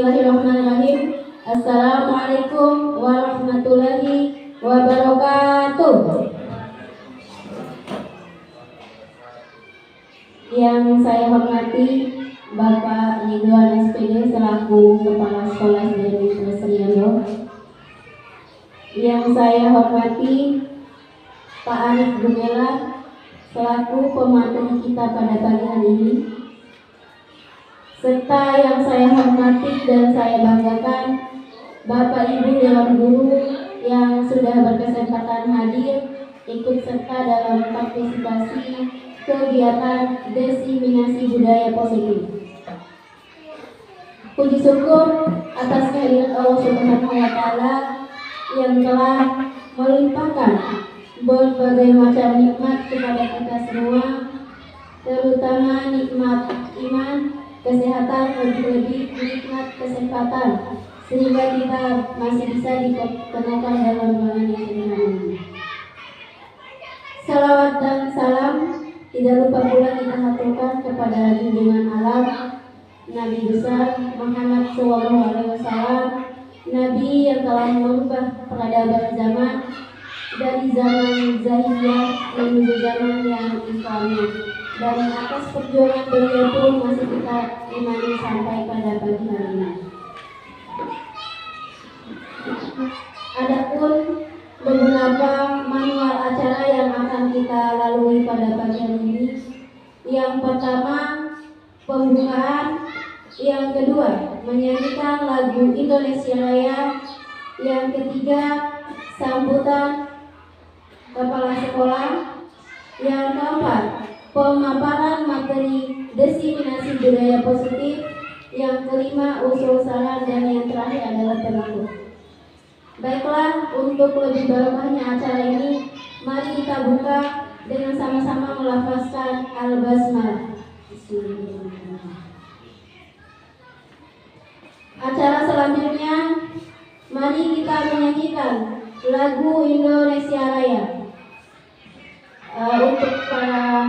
Bismillahirrahmanirrahim. Assalamualaikum warahmatullahi wabarakatuh. Yang saya hormati Bapak Ridwan SPD selaku Kepala Sekolah dari Presriando. Yang saya hormati Pak Arif Gumelar selaku pemateri kita pada pagi hari ini, serta yang saya hormati dan saya banggakan Bapak Ibu Dewan Guru yang sudah berkesempatan hadir ikut serta dalam partisipasi kegiatan diseminasi budaya positif. Puji syukur atas kehadiran Allah Subhanahu wa Ta'ala yang telah melimpahkan berbagai macam nikmat kepada kita semua, terutama nikmat iman, kesehatan, lebih-lebih nikmat kesempatan, sehingga kita masih bisa dipertemukan dalam bulan yang sederhana ini. Salawat dan salam tidak lupa pula kita haturkan kepada junjungan alam Nabi besar Muhammad SAW, Nabi yang telah mengubah peradaban zaman dari zaman jahiliyah menuju zaman yang Islami, dan atas perjuangan beliau pun masih kita imani sampai pada pagi hari ini. Adapun beberapa manual acara yang akan kita lalui pada pagi hari ini. Yang pertama, pembukaan. Yang kedua, menyanyikan lagu Indonesia Raya. Yang ketiga, sambutan kepala sekolah. Yang keempat, pemaparan materi diseminasi budaya positif. Yang kelima, usul saran, dan yang terakhir adalah penutup. Baiklah, untuk lebih barokahnya acara ini, mari kita buka dengan sama-sama melafazkan al-basmalah. Acara selanjutnya, mari kita menyanyikan lagu Indonesia Raya. Untuk para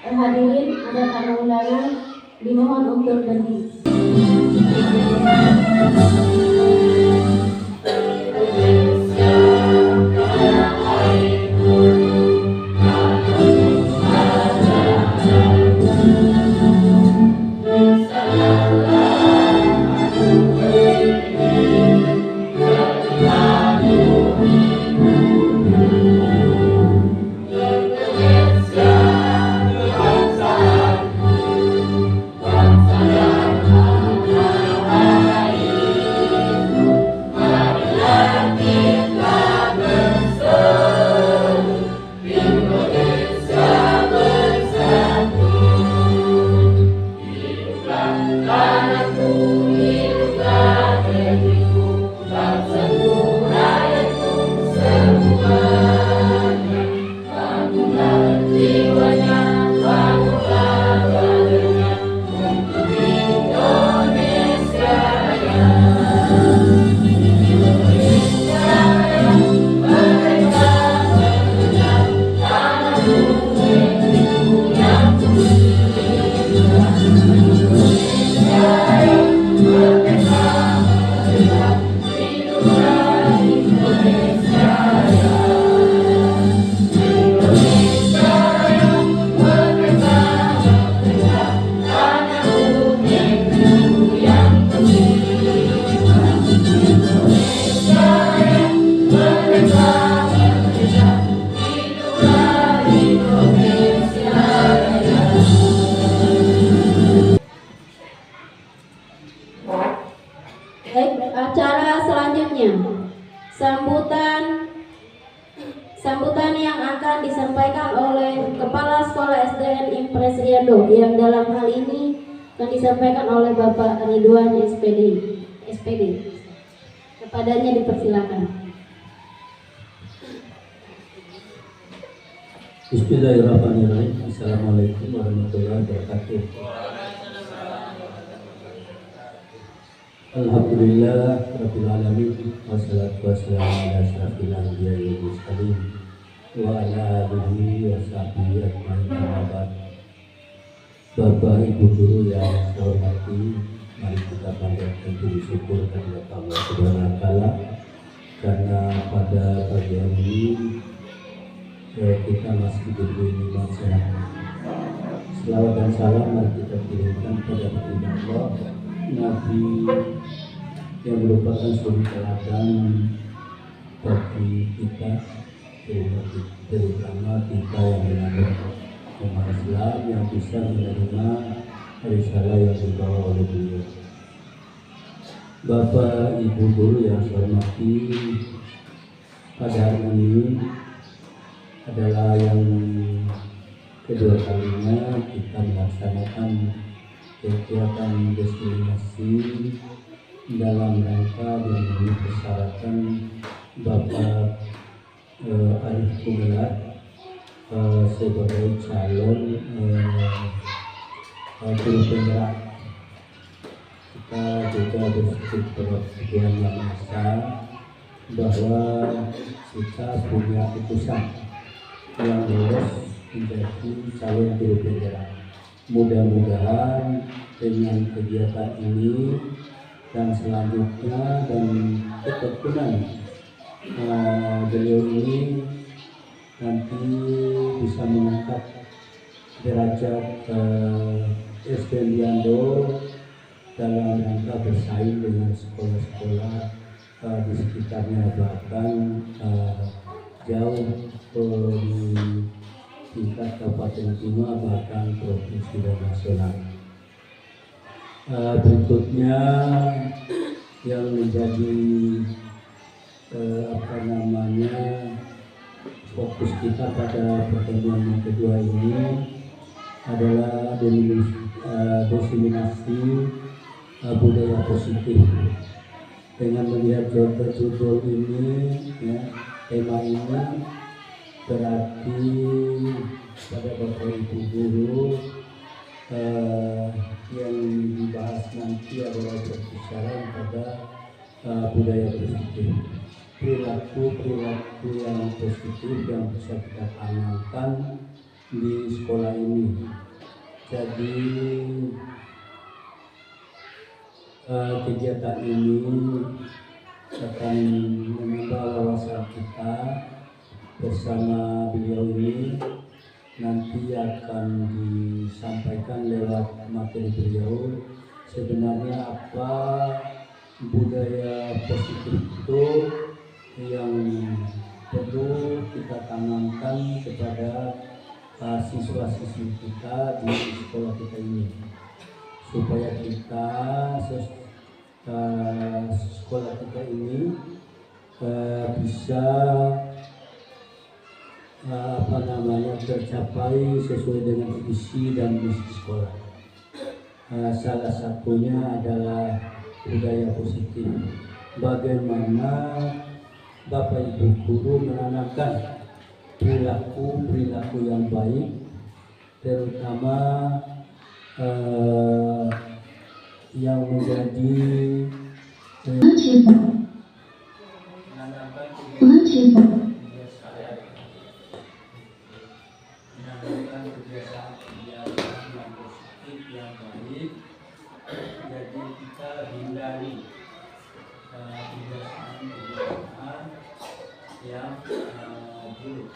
hadirin ada tamu undangan, dimohon untuk berdiri. Acara selanjutnya, sambutan yang akan disampaikan oleh Kepala Sekolah SDN Impres Riando, yang dalam hal ini akan disampaikan oleh Bapak Ridwan SPD. Kepadanya dipersilakan. Bismillahirrahmanirrahim. Assalamualaikum warahmatullahi wabarakatuh. Alhamdulillah rabbil alamin, wassalatu wassalamu ala asyrafil anbiya'i wal mursalin wa ala alihi wa sahbihi ajmain. Bapak Ibu guru yang saya hormati, Mari kita panjatkan puji syukur kepada Allah Subhanahu wa Ta'ala karena pada pagi hari ini kita masih diberi nikmat sehat. Selawat dan salam mari kita kirimkan kepada baginda Allah, Nabi yang merupakan suri teladan bagi kita, terutama kita yang menganut umat Islam yang bisa menerima risalah yang dibawa oleh beliau. Bapak Ibu Guru yang saya hormati, pada hari ini adalah yang kedua kalinya kita melaksanakan kegiatan destinasi dalam rangka memenuhi persyaratan Bapak Arif Gumelar sebagai calon guru penggerak. Kita juga bersedia merasa bahwa kita punya utusan yang lulus menjadi calon guru penggerak. Mudah-mudahan dengan kegiatan ini dan selanjutnya dan ketekunan beliau ini nanti bisa mengangkat derajat Estiando dalam rangka bersaing dengan sekolah-sekolah di sekitarnya, bahkan jauh di tingkat Kabupaten Bima bahkan provinsi dan nasional. Berikutnya yang menjadi fokus kita pada pertemuan yang kedua ini adalah diseminasi budaya positif. Dengan melihat judul ini, tema ini berarti pada Bapak Ibu Guru yang dibahas nanti adalah berbicara pada budaya positif, perilaku yang positif yang bisa kita tanamkan di sekolah ini. Jadi kegiatan ini akan menambah wawasan kita bersama beliau ini. Nanti akan disampaikan lewat materi beliau sebenarnya apa budaya positif itu yang perlu kita tanamkan kepada siswa-siswi kita di sekolah kita ini, supaya kita sekolah kita ini bisa tercapai sesuai dengan visi dan misi sekolah. Salah satunya adalah budaya positif. Bagaimana Bapak Ibu Guru menanamkan perilaku yang baik, terutama yang menjadi kebiasaan yang positif yang baik. Jadi kita hindari kebiasaan yang buruk.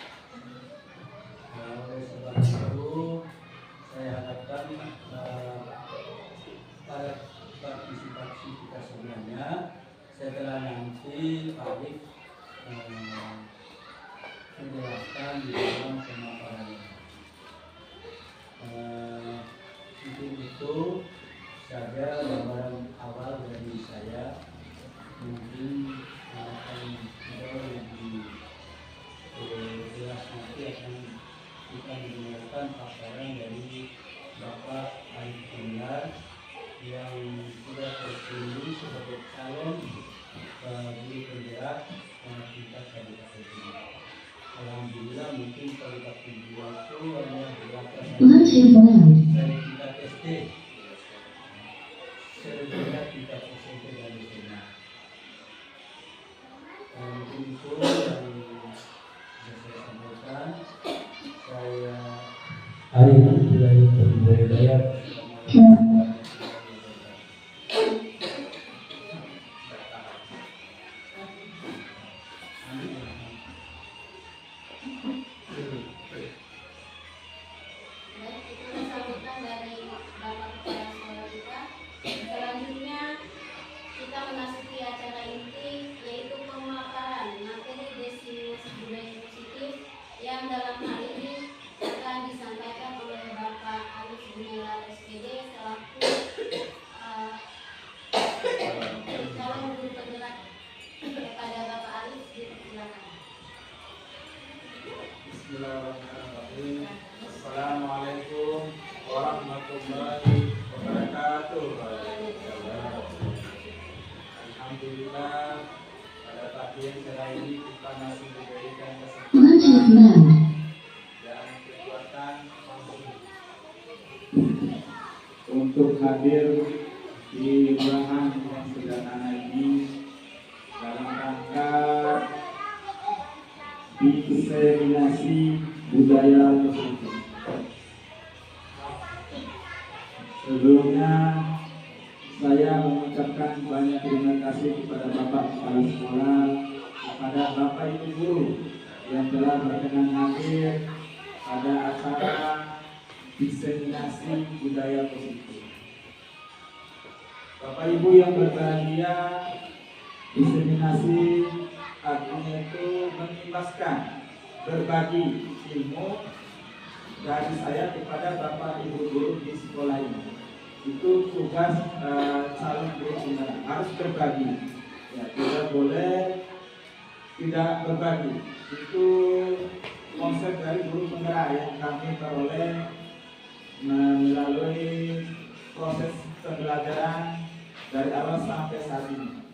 Oleh sebab itu saya harapkan pada partisipasi kita semuanya setelah nanti Pak Arif menjelaskan di dalam pemaparannya. Mungkin itu saja gambaran awal dari saya. Mungkin akan jauh lebih jelas nanti akan kita mendengarkan paparan dari Bapak Arif Gumelar yang sudah terpilih sebagai calon guru penggerak tingkat kabupaten Bima. Alhamdulillah, mungkin kabupaten Bima itu hanya berapa dari tingkat SD, sebenarnya tingkat SMP dan SMA. Mungkin itu yang bisa saya sampaikan. Saya hari ini mulai berbudaya. dalam hal ini akan disampaikan oleh Bapak Arif Gumilar SPD selaku calon guru penggerak. Kepada Bapak Arif, silakan. Bismillahirrahmanirrahim. Assalamualaikum warahmatullahi wabarakatuh. Alhamdulillah, pada pagi yang cerah ini kita masih diberikan kesempatan dan kekuatan untuk hadir di ruangan yang sederhana ini dalam rangka diseminasi budaya positif. Sebelumnya saya mengucapkan banyak terima kasih kepada Bapak Kepala Sekolah, kepada Bapak Ibu Guru yang telah berkenan hadir pada acara diseminasi budaya positif. Bapak Ibu yang berbahagia, diseminasi artinya itu mengimbaskan, berbagi ilmu dari saya kepada Bapak Ibu Guru di sekolah ini. Itu tugas calon guru penggerak, harus berbagi. Ya, tidak boleh tidak berbagi. Itu konsep dari guru penggerak yang kami peroleh melalui proses pembelajaran dari awal sampai saat ini.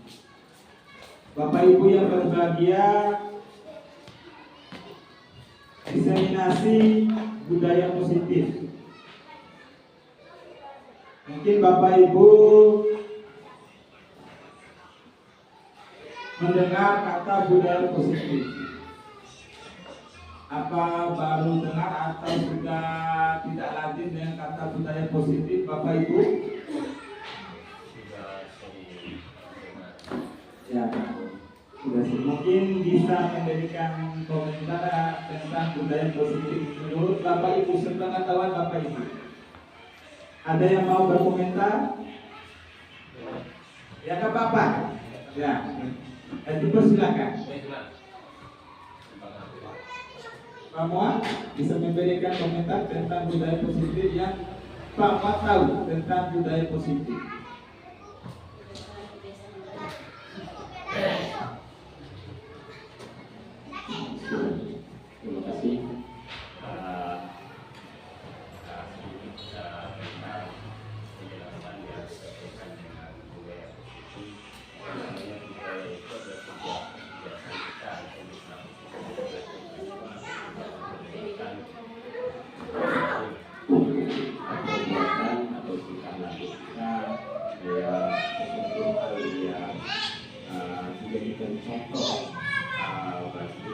Bapak Ibu yang berbahagia, diseminasi budaya positif. Mungkin Bapak Ibu mendengar kata budaya positif. Apa baru dengar atau sudah tidak lazim dengan kata budaya positif, Bapak Ibu? Ya, sudah mungkin bisa memberikan komentar tentang budaya positif menurut Bapak Ibu, sepengetahuan Bapak Ibu. Ada yang mau berkomentar? Ya, Kak Bapak. Ya, itu persilakan. Pak Muhammad bisa memberikan komentar tentang budaya positif yang Pak Muhammad tahu tentang budaya positif. Terima kasih. Dijadikan contoh bagi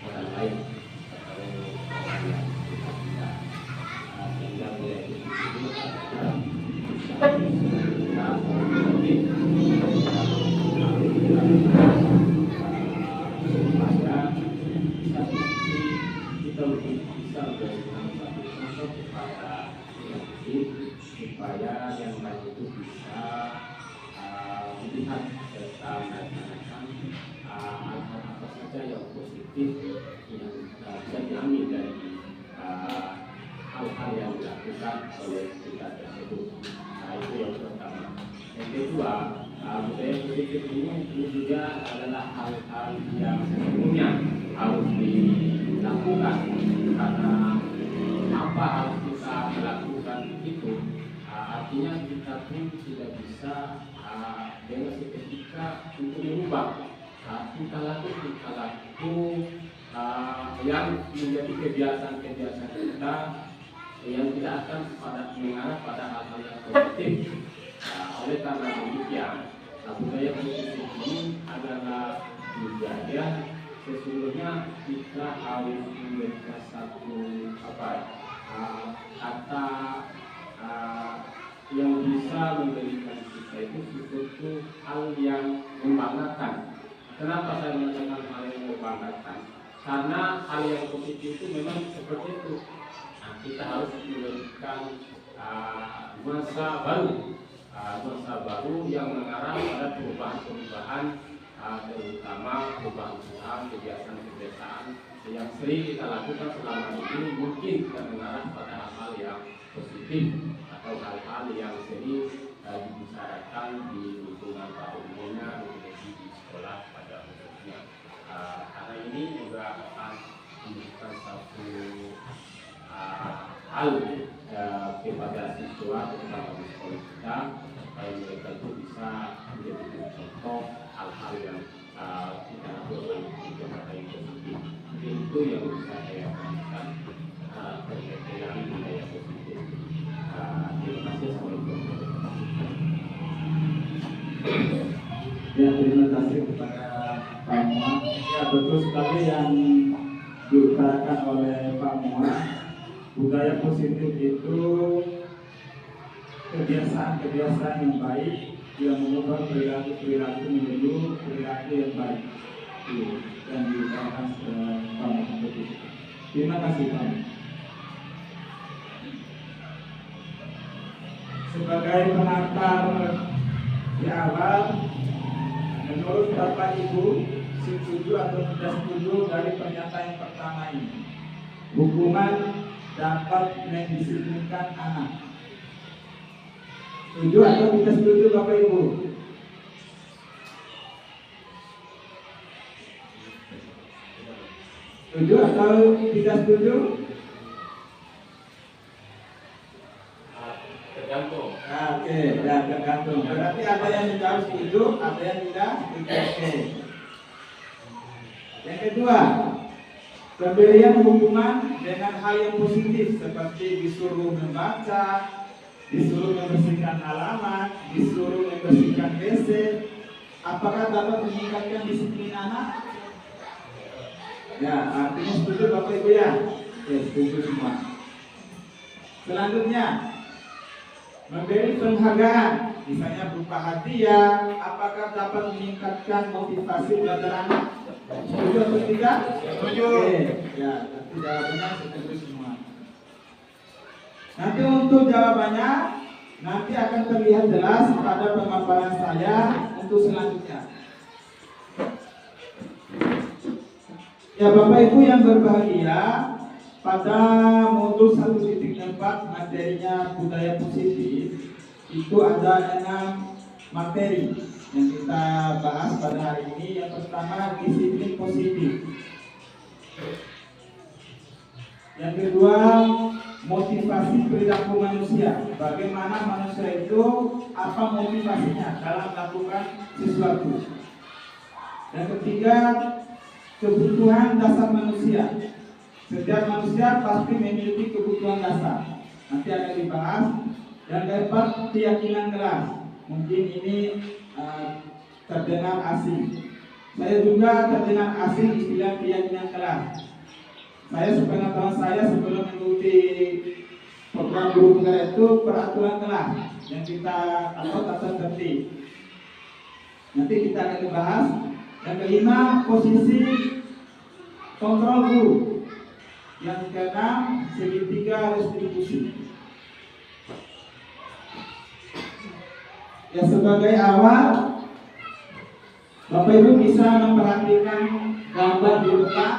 orang lain atau orang yang kita tidak sehingga budaya itu adalah kita menjadi supaya satu sisi kita lebih bisa memberikan satu contoh kepada yang lain supaya yang lain itu bisa melihat serta melaksanakan hal-hal apa saja yang positif yang bisa diambil dari hal-hal yang dilakukan oleh kita tersebut. Nah, itu yang pertama. Yang kedua, budaya positif ini juga adalah hal-hal yang sesungguhnya harus dilakukan, karena apa harus kita melakukan itu artinya kita pun tidak bisa dengan seketika untuk mengubah tingkah laku yang menjadi kebiasaan-kebiasaan kita yang tidak akan mengarah pada hal-hal yang positif. Oleh karena demikian, budaya positif ini adalah budaya sesungguhnya kita harus memberikan satu kata yang bisa memberikan kita itu sesuatu hal yang membanggakan. Kenapa saya mengatakan hal yang membanggakan? Karena hal yang positif itu memang seperti itu. Nah, kita harus memberikan masa baru yang mengarah pada perubahan-perubahan terutama perubahan kebiasaan-kebiasaan yang sering kita lakukan selama ini mungkin tidak mengarah pada hal-hal yang positif atau hal-hal yang sering dibicarakan di lingkungan pada umumnya, di sekolah pada khususnya. Karena ini juga akan memberikan satu hal kepada siswa terutama di sekolah kita supaya mereka itu bisa menjadi contoh hal-hal yang kita lakukan untuk hal yang positif. Itu yang bisa saya berikan terkait dengan budaya positif. Terima kasih. Assalamualaikum. Ya, terima kasih kepada Pak Muhammad. Ya, betul sekali yang diutarakan oleh Pak Muhammad. Budaya positif itu kebiasaan-kebiasaan yang baik yang mengubah perilaku menuju perilaku yang baik. Yang diutarakan Pak Muhammad. Terima kasih Pak. Sebagai pengantar di awal, menurut Bapak Ibu, setuju atau tidak setuju dari pernyataan yang pertama ini? Hukuman dapat mendisiplinkan anak. Setuju atau tidak setuju Bapak Ibu? Setuju atau tidak setuju? Tergantung. Oke, ya tergantung. Berarti ada yang menjawab setuju, ada yang tidak setuju. Oke. Yang kedua, pemberian hukuman dengan hal yang positif seperti disuruh membaca, disuruh membersihkan halaman, disuruh membersihkan WC. Apakah dapat meningkatkan disiplin anak? Ya, artinya setuju Bapak Ibu ya? Oke, setuju semua. Selanjutnya, memberi penghargaan, misalnya berupa hadiah, apakah dapat meningkatkan motivasi belajar anak? Setuju atau tidak? Setuju. Ya, nanti jawabannya setuju semua. Nanti untuk jawabannya nanti akan terlihat jelas pada pemaparan saya untuk selanjutnya. Ya Bapak Ibu yang berbahagia, pada modul 1.4 materinya budaya positif itu ada 6 materi yang kita bahas pada hari ini. Yang pertama disiplin positif, yang kedua motivasi perilaku manusia, bagaimana manusia itu apa motivasinya dalam melakukan sesuatu. Yang ketiga kebutuhan dasar manusia. Setiap manusia pasti memiliki kebutuhan dasar. Nanti akan dibahas. Yang keempat, keyakinan kelas. Mungkin ini terdengar asing. Saya juga terdengar asing istilah keyakinan kelas. Saya sepengetahuan saya sebelum mengikuti program guru negara itu peraturan kelas yang kita tata tertib. Nanti kita akan dibahas. Yang kelima, posisi kontrol guru. Yang keenam, segitiga restribusi. Ya, sebagai awal, Bapak Ibu bisa memperhatikan gambar di depan.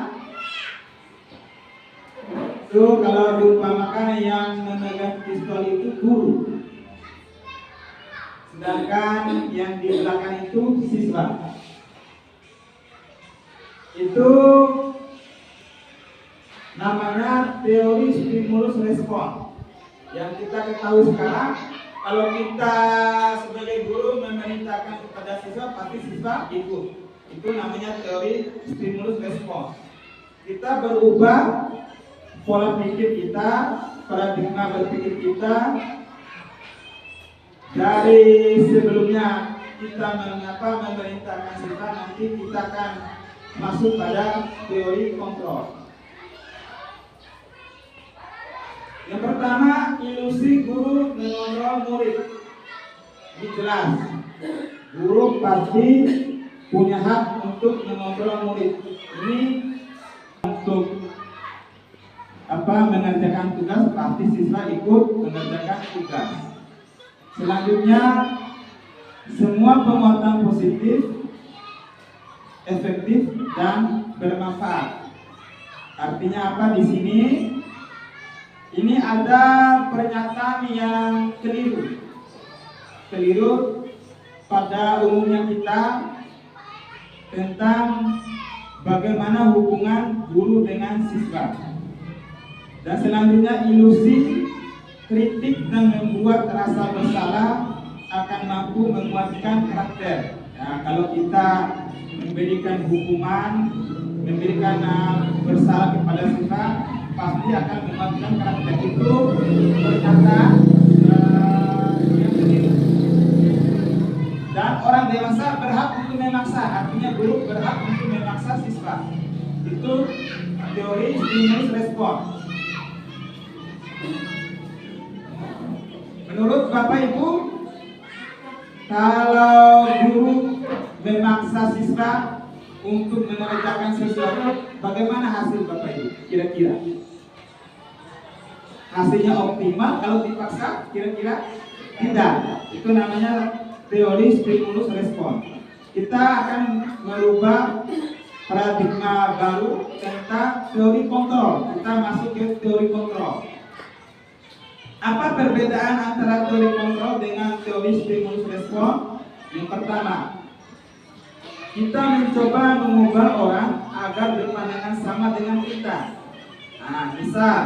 Itu kalau diumpamakan yang memegang pistol itu guru, sedangkan yang di belakang itu siswa. Itu namanya teori stimulus respon. Yang kita ketahui sekarang, kalau kita sebagai guru memerintahkan kepada siswa, pasti siswa ikut. Itu namanya teori stimulus respon. Kita berubah pola pikir kita, paradigma berpikir kita. Dari sebelumnya kita memerintahkan siswa, nanti kita akan masuk pada teori kontrol. Yang pertama, ilusi guru mengontrol murid. Ini jelas, guru pasti punya hak untuk mengontrol murid. Ini untuk mengerjakan tugas, pasti siswa ikut mengerjakan tugas. Selanjutnya, semua penguatan positif efektif dan bermanfaat. Artinya apa di sini? Ini ada pernyataan yang keliru. Keliru pada umumnya kita tentang bagaimana hubungan guru dengan siswa. Dan selanjutnya ilusi, kritik dan membuat rasa bersalah akan mampu menguatkan karakter. Ya, kalau kita memberikan hukuman, memberikan bersalah kepada siswa, pasti akan menguatkan karakter. Itu pernyataan yang keliru. Dan orang dewasa berhak untuk memaksa, artinya guru berhak untuk memaksa siswa. Itu teori stimulus respon. Menurut Bapak Ibu, kalau guru memaksa siswa untuk mengerjakan sesuatu, bagaimana hasil Bapak Ibu? Kira-kira hasilnya optimal kalau dipaksa? Kira-kira tidak. Itu namanya teori stimulus respon. Kita akan merubah paradigma baru tentang teori kontrol. Kita masuk ke teori kontrol. Apa perbedaan antara teori kontrol dengan teori stimulus respon? Yang pertama, kita mencoba mengubah orang agar berpandangan sama dengan kita. Nah, misal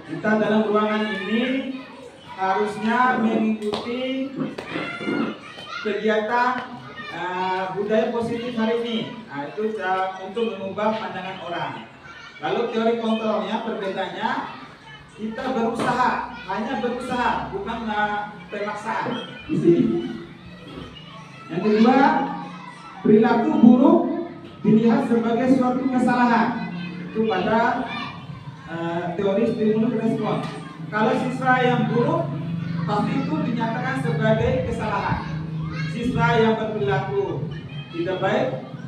kita dalam ruangan ini harusnya mengikuti kegiatan budaya positif hari ini. Nah, itu untuk mengubah pandangan orang. Lalu teori kontrolnya perbedaannya, kita berusaha, hanya berusaha, bukan pemaksaan di sini. Yang kedua, perilaku buruk dilihat sebagai suatu kesalahan. Itu pada teori stimulus respon. Kalau siswa yang buruk, pasti itu dinyatakan sebagai kesalahan. Siswa yang berperilaku tidak baik,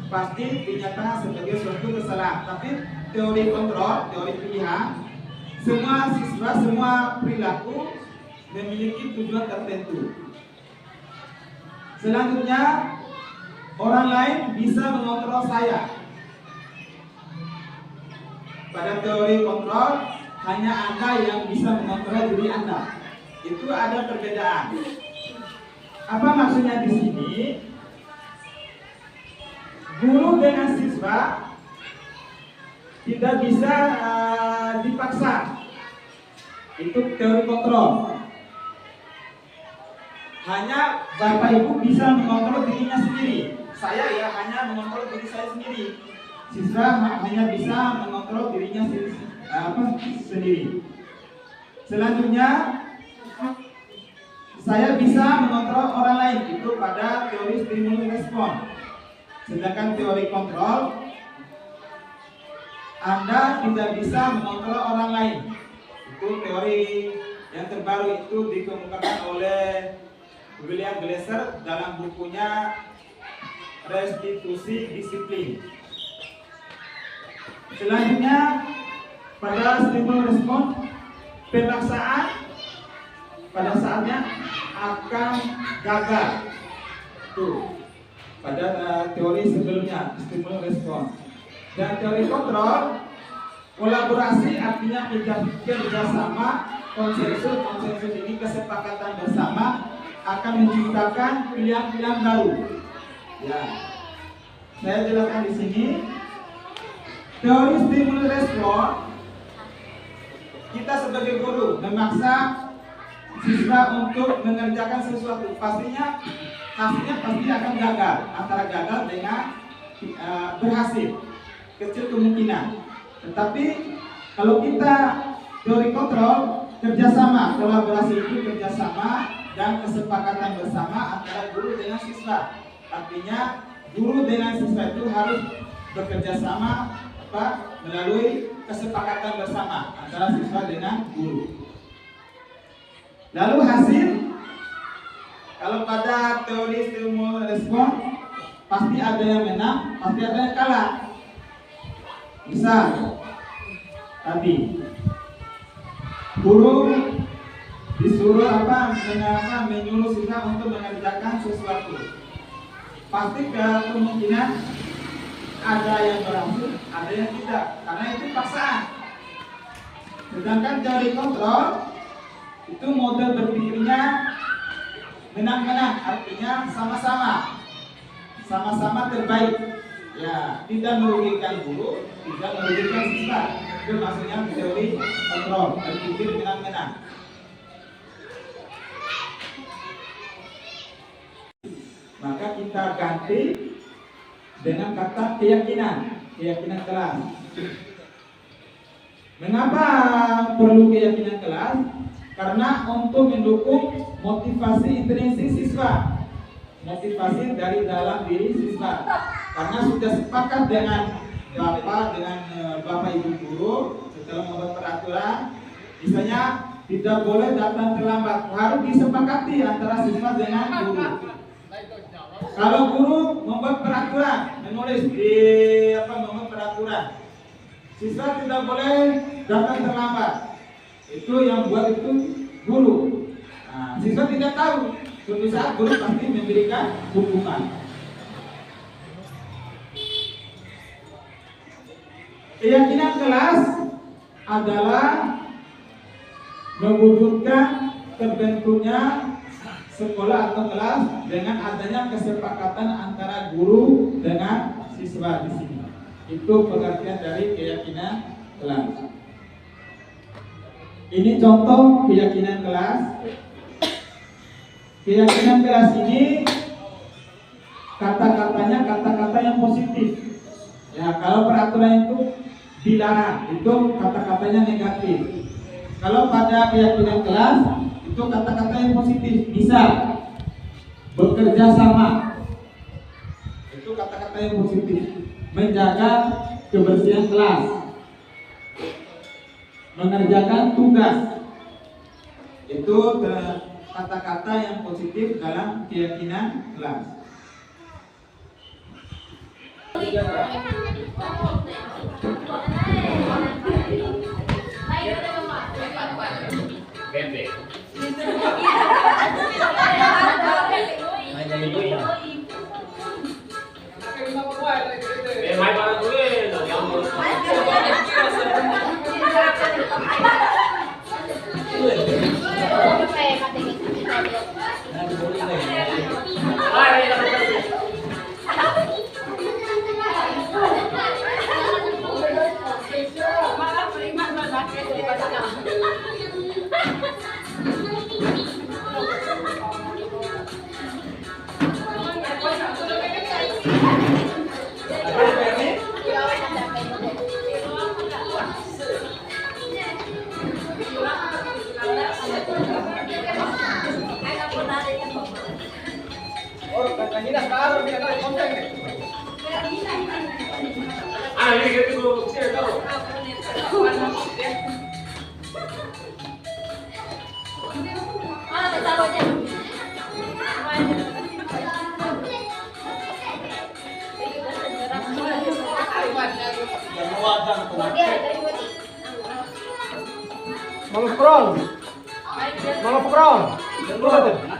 pasti dinyatakan sebagai suatu kesalahan. Tapi teori kontrol, teori pilihan, semua siswa, semua perilaku memiliki tujuan tertentu. Selanjutnya, orang lain bisa mengontrol saya. Pada teori kontrol, hanya Anda yang bisa mengontrol diri Anda. Itu ada perbedaan. Apa maksudnya di sini? Guru dengan siswa tidak bisa dipaksa. Itu teori kontrol. Hanya Bapak Ibu bisa mengontrol dirinya sendiri. Saya ya hanya mengontrol diri saya sendiri. Siswa hanya bisa mengontrol dirinya sendiri. Selanjutnya, saya bisa mengontrol orang lain. Itu pada teori stimulus respon. Sedangkan teori kontrol, Anda tidak bisa mengontrol orang lain. Itu teori yang terbaru, itu dikemukakan oleh William Glasser dalam bukunya Restitusi Disiplin. Selanjutnya, pada stimulus respon, pemaksaan pada saatnya akan gagal. Tuh, pada teori sebelumnya stimulus respon. Dan teori kontrol, kolaborasi artinya kerjasama, konsensus ini kesepakatan bersama akan menciptakan pilihan-pilihan baru. Ya, saya jelaskan di sini. Teori stimulus respon, kita sebagai guru memaksa siswa untuk mengerjakan sesuatu, pastinya hasilnya pasti akan gagal, antara gagal dengan berhasil, kecil kemungkinan. Tetapi kalau kita teori kontrol, kerjasama, kolaborasi itu kerjasama dan kesepakatan bersama antara guru dengan siswa. Artinya guru dengan siswa itu harus bekerja sama melalui kesepakatan bersama antara siswa dengan guru. Lalu hasil, kalau pada teori stimulus respon, pasti ada yang menang, pasti ada yang kalah. Misal, tadi guru disuruh menyuruh siswa untuk mengerjakan sesuatu. pasti kemungkinan ada yang berhasil, ada yang tidak, karena itu paksaan. Sedangkan teori kontrol itu model berpikirnya menang-menang, artinya sama-sama terbaik. Ya, tidak merugikan guru, tidak merugikan siswa. Itu maksudnya teori kontrol, berpikir menang-menang. Maka kita ganti dengan kata keyakinan kelas. Mengapa perlu keyakinan kelas? Karena untuk mendukung motivasi intrinsik siswa, motivasi dari dalam diri siswa. Karena sudah sepakat dengan bapak ibu guru setelah membuat peraturan, misalnya tidak boleh datang terlambat, harus disepakati antara siswa dengan guru. Kalau guru membuat peraturan, menulis membuat peraturan, siswa tidak boleh datang terlambat. Itu yang buat itu guru. Nah, siswa tidak tahu, suatu saat guru pasti memberikan hukuman. Keyakinan kelas adalah mewujudkan terbentuknya sekolah atau kelas dengan adanya kesepakatan antara guru dengan siswa di sini. Itu pengertian dari keyakinan kelas. Ini contoh keyakinan kelas. Keyakinan kelas ini kata-katanya kata-kata yang positif. Ya, kalau peraturan itu dilarang, itu kata-katanya negatif. Kalau pada keyakinan kelas itu kata-kata yang positif, bisa bekerja sama, itu kata-kata yang positif. Menjaga kebersihan kelas, mengerjakan tugas, itu kata-kata yang positif dalam keyakinan kelas.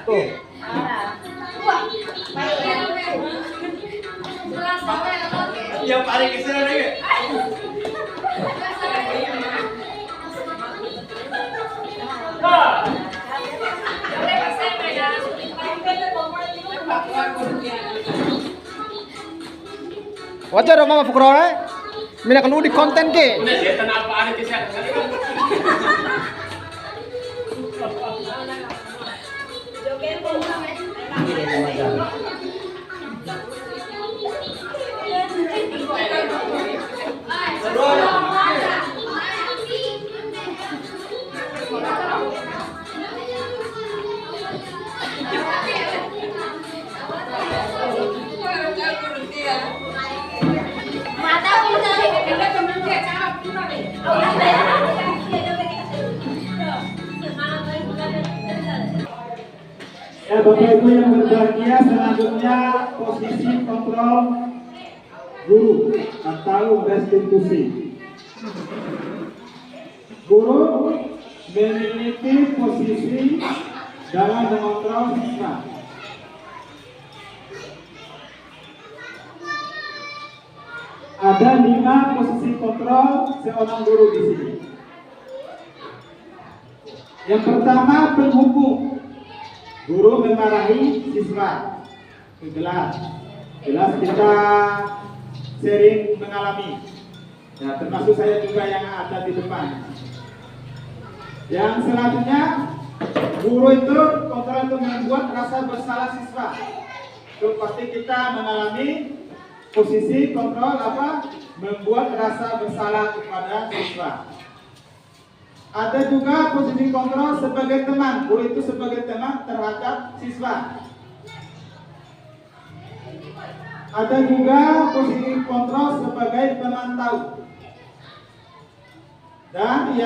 Tuh. Yang paling kesana lagi. Wajar dong mama Fukrono. Mina kalau di konten ke. Udah dia tenang apa ada kisah. Ya, Bapak Ibu yang berbahagia, selanjutnya posisi kontrol guru atau restitusi. Guru memiliki posisi dalam mengontrol siswa. ada 5 posisi kontrol seorang guru di sini. Yang pertama, penghukum. Guru memarahi siswa. Jelas kita sering mengalami. Ya, termasuk saya juga yang ada di depan. Yang selanjutnya, guru itu kontrol untuk membuat rasa bersalah siswa. Itu pasti kita mengalami posisi kontrol apa? Membuat rasa bersalah kepada siswa. Ada juga posisi kontrol sebagai teman. Guru itu sebagai teman terhadap siswa. Ada juga posisi kontrol sebagai pemantau. Dan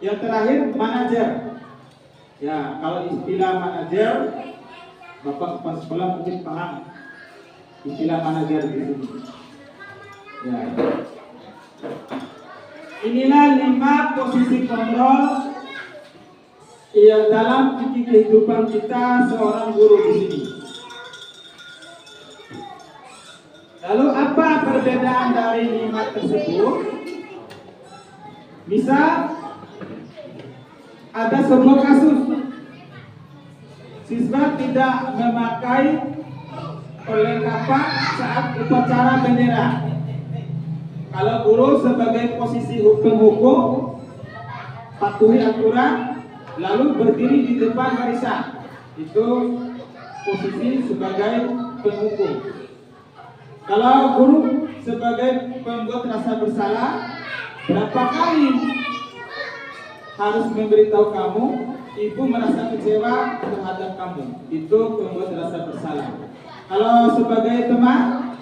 yang terakhir, manajer. Ya, kalau istilah manajer, Bapak kepala sekolah mungkin paham istilah manajer di sini. Ya. Inilah 5 posisi kontrol yang dalam kehidupan kita seorang guru di sini. Lalu apa perbedaan dari 5 tersebut? Misal ada sebuah kasus siswa tidak memakai perlengkapan saat upacara bendera. Kalau guru sebagai posisi penghukum, patuhi aturan, lalu berdiri di depan barisan. Itu posisi sebagai penghukum. Kalau guru sebagai pembuat rasa bersalah, berapa kali harus memberitahu kamu, ibu merasa kecewa terhadap kamu. Itu pembuat rasa bersalah. Kalau sebagai teman,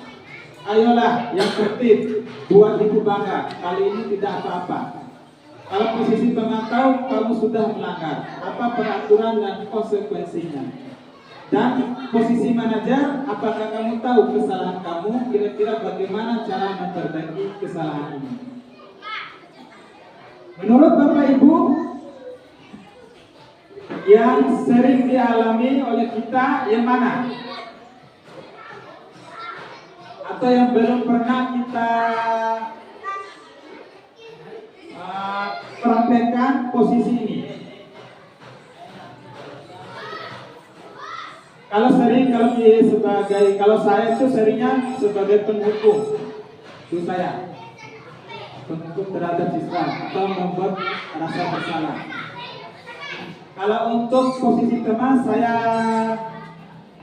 ayolah yang tertib, buat ibu bangga. Kali ini tidak apa-apa. Kalau posisi pemantau, kamu sudah melanggar. Apa peraturan dan konsekuensinya? Dan posisi manajer, apakah kamu tahu kesalahan kamu? Kira-kira bagaimana cara memperbaiki kesalahan ini? Menurut Bapak Ibu, yang sering dialami oleh kita yang mana? Atau yang belum pernah kita praktekkan posisi ini? Kalau saya itu seringnya sebagai penghukum. Itu saya penghukum terhadap siswa atau membuat rasa bersalah. Kalau untuk posisi teman, saya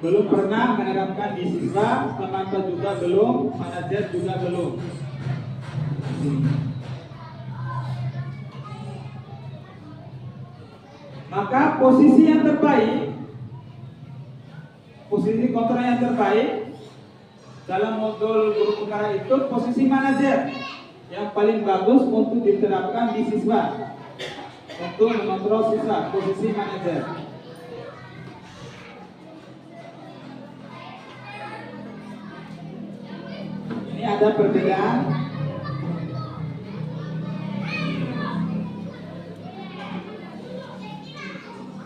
belum pernah menerapkan di siswa, pemantau juga belum, manajer juga belum. Maka posisi yang terbaik, posisi kontrol yang terbaik dalam modul guru perkara itu posisi manajer yang paling bagus untuk diterapkan di siswa untuk mengontrol siswa, posisi manajer. Ini ada perbedaan.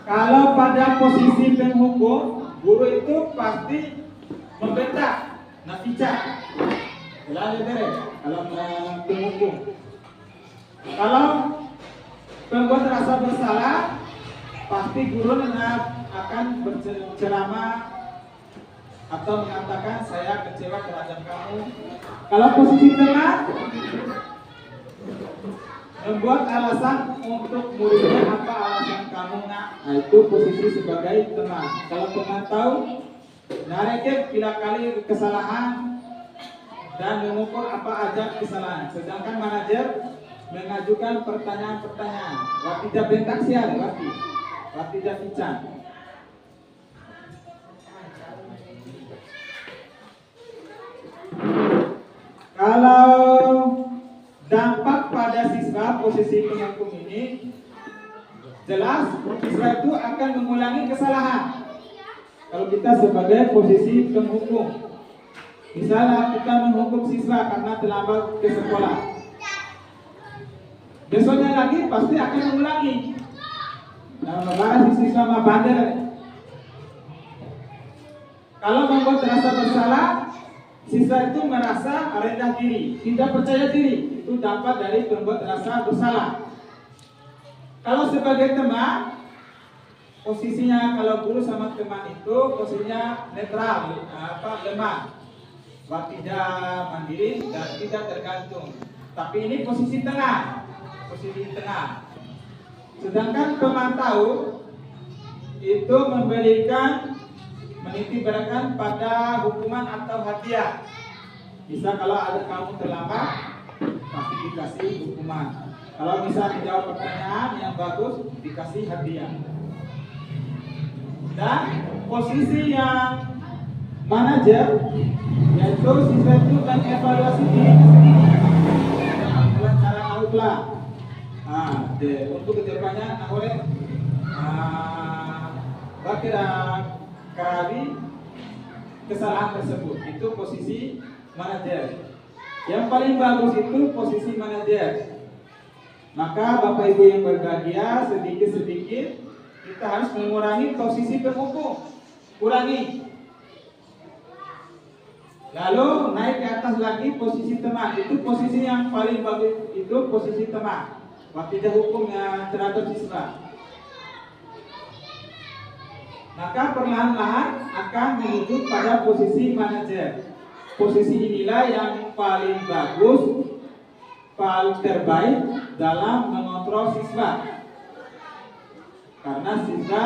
Kalau pada posisi penghukum, guru itu pasti membentak, nafica. Kalau penghukum. Kalau pembuat rasa bersalah, pasti guru akan berceramah atau mengatakan saya kecewa terhadap kamu. Kalau posisi teman, membuat alasan untuk muridnya, apa alasan kamu nak? Nah, itu posisi sebagai teman. Kalau teman tahu, narik bila kali kesalahan dan mengukur apa aja kesalahan. Sedangkan manajer mengajukan pertanyaan-pertanyaan. Watida bentak sial, watida bicara. Kalau dampak pada siswa posisi penghukum ini, jelas siswa itu akan mengulangi kesalahan. Kalau kita sebagai posisi penghukum, misalnya kita menghukum siswa karena terlambat ke sekolah, besoknya lagi pasti akan mengulangi. Nah, si siswa mah bandel. Kalau membuat rasa bersalah, siswa itu merasa rendah diri, tidak percaya diri, itu dapat dari pembuat rasa bersalah. Kalau sebagai teman, posisinya kalau guru sama teman itu posisinya netral, lemah, tidak mandiri dan tidak tergantung. Tapi ini posisi tengah, posisi tengah. Sedangkan pemantau itu menitik-beratkan pada hukuman atau hadiah. Bisa kalau ada kamu terlambat, pasti dikasih hukuman. Kalau bisa menjawab pertanyaan yang bagus, dikasih hadiah. Dan posisi yang manajer, yaitu siswa itu kan evaluasi dirinya sendiri dengan cara outlah. Untuk kedepannya, bakira karabi kesalahan tersebut. Itu posisi manajer. Yang paling bagus itu posisi manajer. Maka Bapak Ibu yang berbahagia, sedikit-sedikit kita harus mengurangi posisi penghukum. Kurangi. Lalu naik ke atas lagi posisi teman. Itu posisi yang paling bagus, itu posisi teman. Waktu hukumnya terhadap siswa. Maka perlahan-lahan akan menuju pada posisi manajer. Posisi inilah yang paling bagus, paling terbaik dalam mengontrol siswa. Karena siswa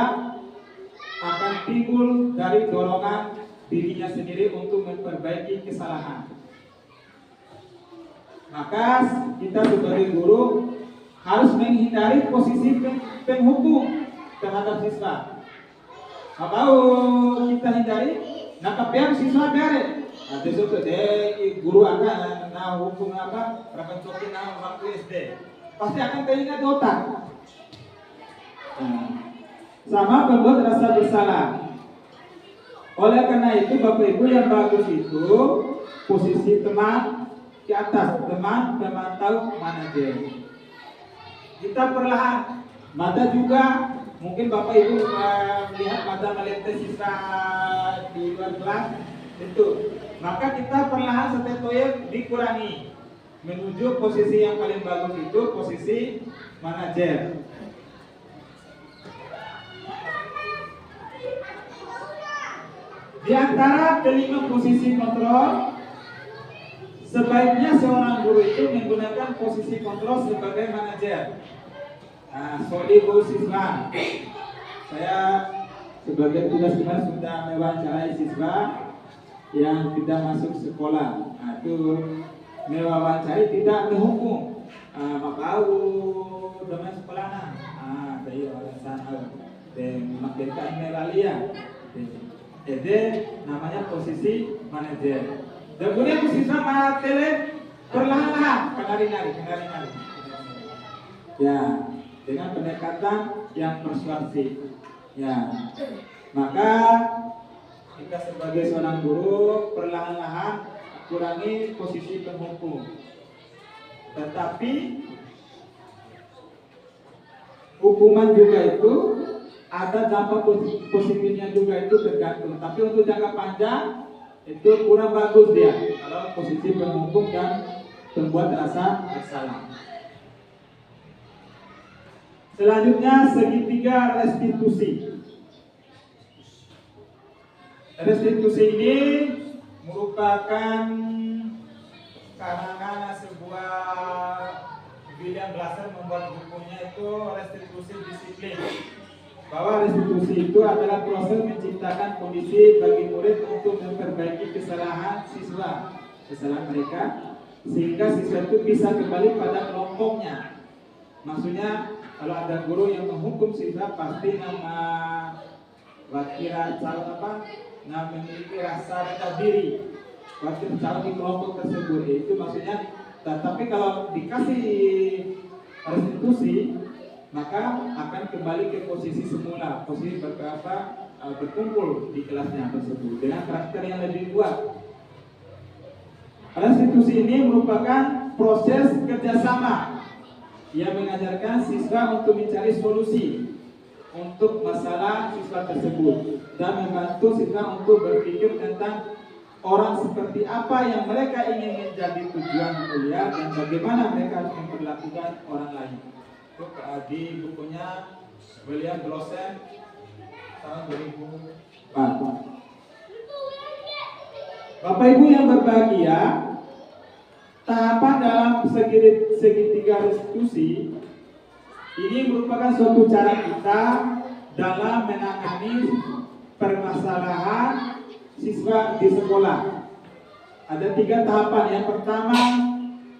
akan timbul dari dorongan dirinya sendiri untuk memperbaiki kesalahan. Maka kita sebagai guru harus menghindari posisi penghukum terhadap siswa. Kalau kita hindari, biar siswa biarin. Besok guru akan hukum berapa cokin waktu SD, pasti akan teringat di otak. Sama pembuat rasa bersalah. Oleh karena itu Bapak Ibu yang bagus itu posisi teman di atas, teman pemantau manajer. Kita perlahan, mata juga mungkin Bapak Ibu melihat mata melihat siswa di luar kelas itu, maka kita perlahan setetoye dikurangi menuju posisi yang paling bagus itu posisi manajer. Di antara kelima posisi kontrol, sebaiknya seorang guru itu menggunakan posisi kontrol sebagai manajer. Sorry Bu siswa, saya sebagai tugas sudah mewawancarai siswa yang tidak masuk sekolah. Itu mewawancarai tidak menghukum. Makau dengan sekolah dari alasan dan mereka melalia. Jadi namanya posisi manajer. Dan kemudian siswa materi perlahan-lahan kenari-nari. Ya, dengan pendekatan yang persuasif. Ya, maka kita sebagai seorang guru perlahan-lahan kurangi posisi penghukum. Tetapi hukuman juga itu ada dampak positifnya juga, itu tergantung. Tapi untuk jangka panjang itu kurang bagus dia kalau posisi penghukum dan pembuat rasa bersalah. Selanjutnya segitiga restitusi. Restitusi ini merupakan karangan sebuah William Glasser membuat bukunya itu restitusi disiplin. Bahwa restitusi itu adalah proses menciptakan kondisi bagi murid untuk memperbaiki kesalahan mereka, sehingga siswa itu bisa kembali pada kelompoknya. Maksudnya kalau ada guru yang menghukum siswa, pasti memiliki rasa rendah diri, wakil calon di kelompok tersebut. Itu maksudnya. Tapi kalau dikasih restitusi, maka akan kembali ke posisi semula, posisi berkumpul di kelasnya tersebut dengan karakter yang lebih kuat. Restitusi ini merupakan proses kerjasama yang mengajarkan siswa untuk mencari solusi untuk masalah siswa tersebut dan membantu siswa untuk berpikir tentang orang seperti apa yang mereka ingin menjadi tujuan mulia dan bagaimana mereka harus memperlakukan orang lain. Itu di bukunya William Blossom tahun 2004. Bapak Ibu yang berbahagia, tahapan dalam segitiga restitusi ini merupakan suatu cara kita dalam menangani permasalahan siswa di sekolah. Ada 3 tahapan. Yang pertama,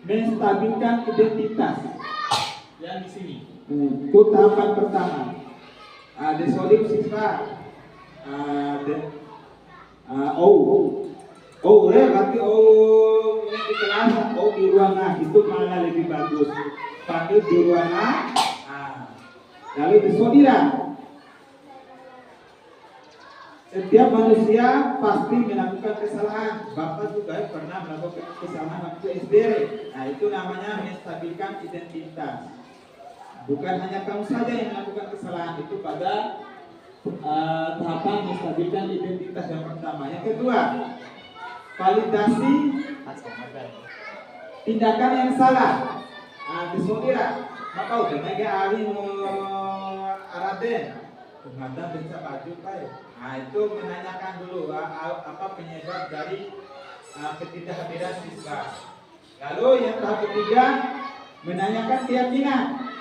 menstabilkan identitas. Yang di sini. Itu tahapan pertama. Desolim siswa. Berarti ini di kelas, di ruangan itu mana lebih bagus. Panggil di ruangan. Lalu disodira. Setiap manusia pasti melakukan kesalahan. Bapak juga pernah melakukan kesalahan waktu SD. Nah, itu namanya menstabilkan identitas. Bukan hanya kamu saja yang melakukan kesalahan, itu pada tahapan menstabilkan identitas yang pertama. Yang kedua, validasi tindakan yang salah. Disodira. Bapak udah mega ahli araden. Pengadaan bisa baju baik. Nah, itu menanyakan dulu apa penyebab dari ketidakhadiran siswa. Lalu yang tahap ketiga, menanyakan keyakinan.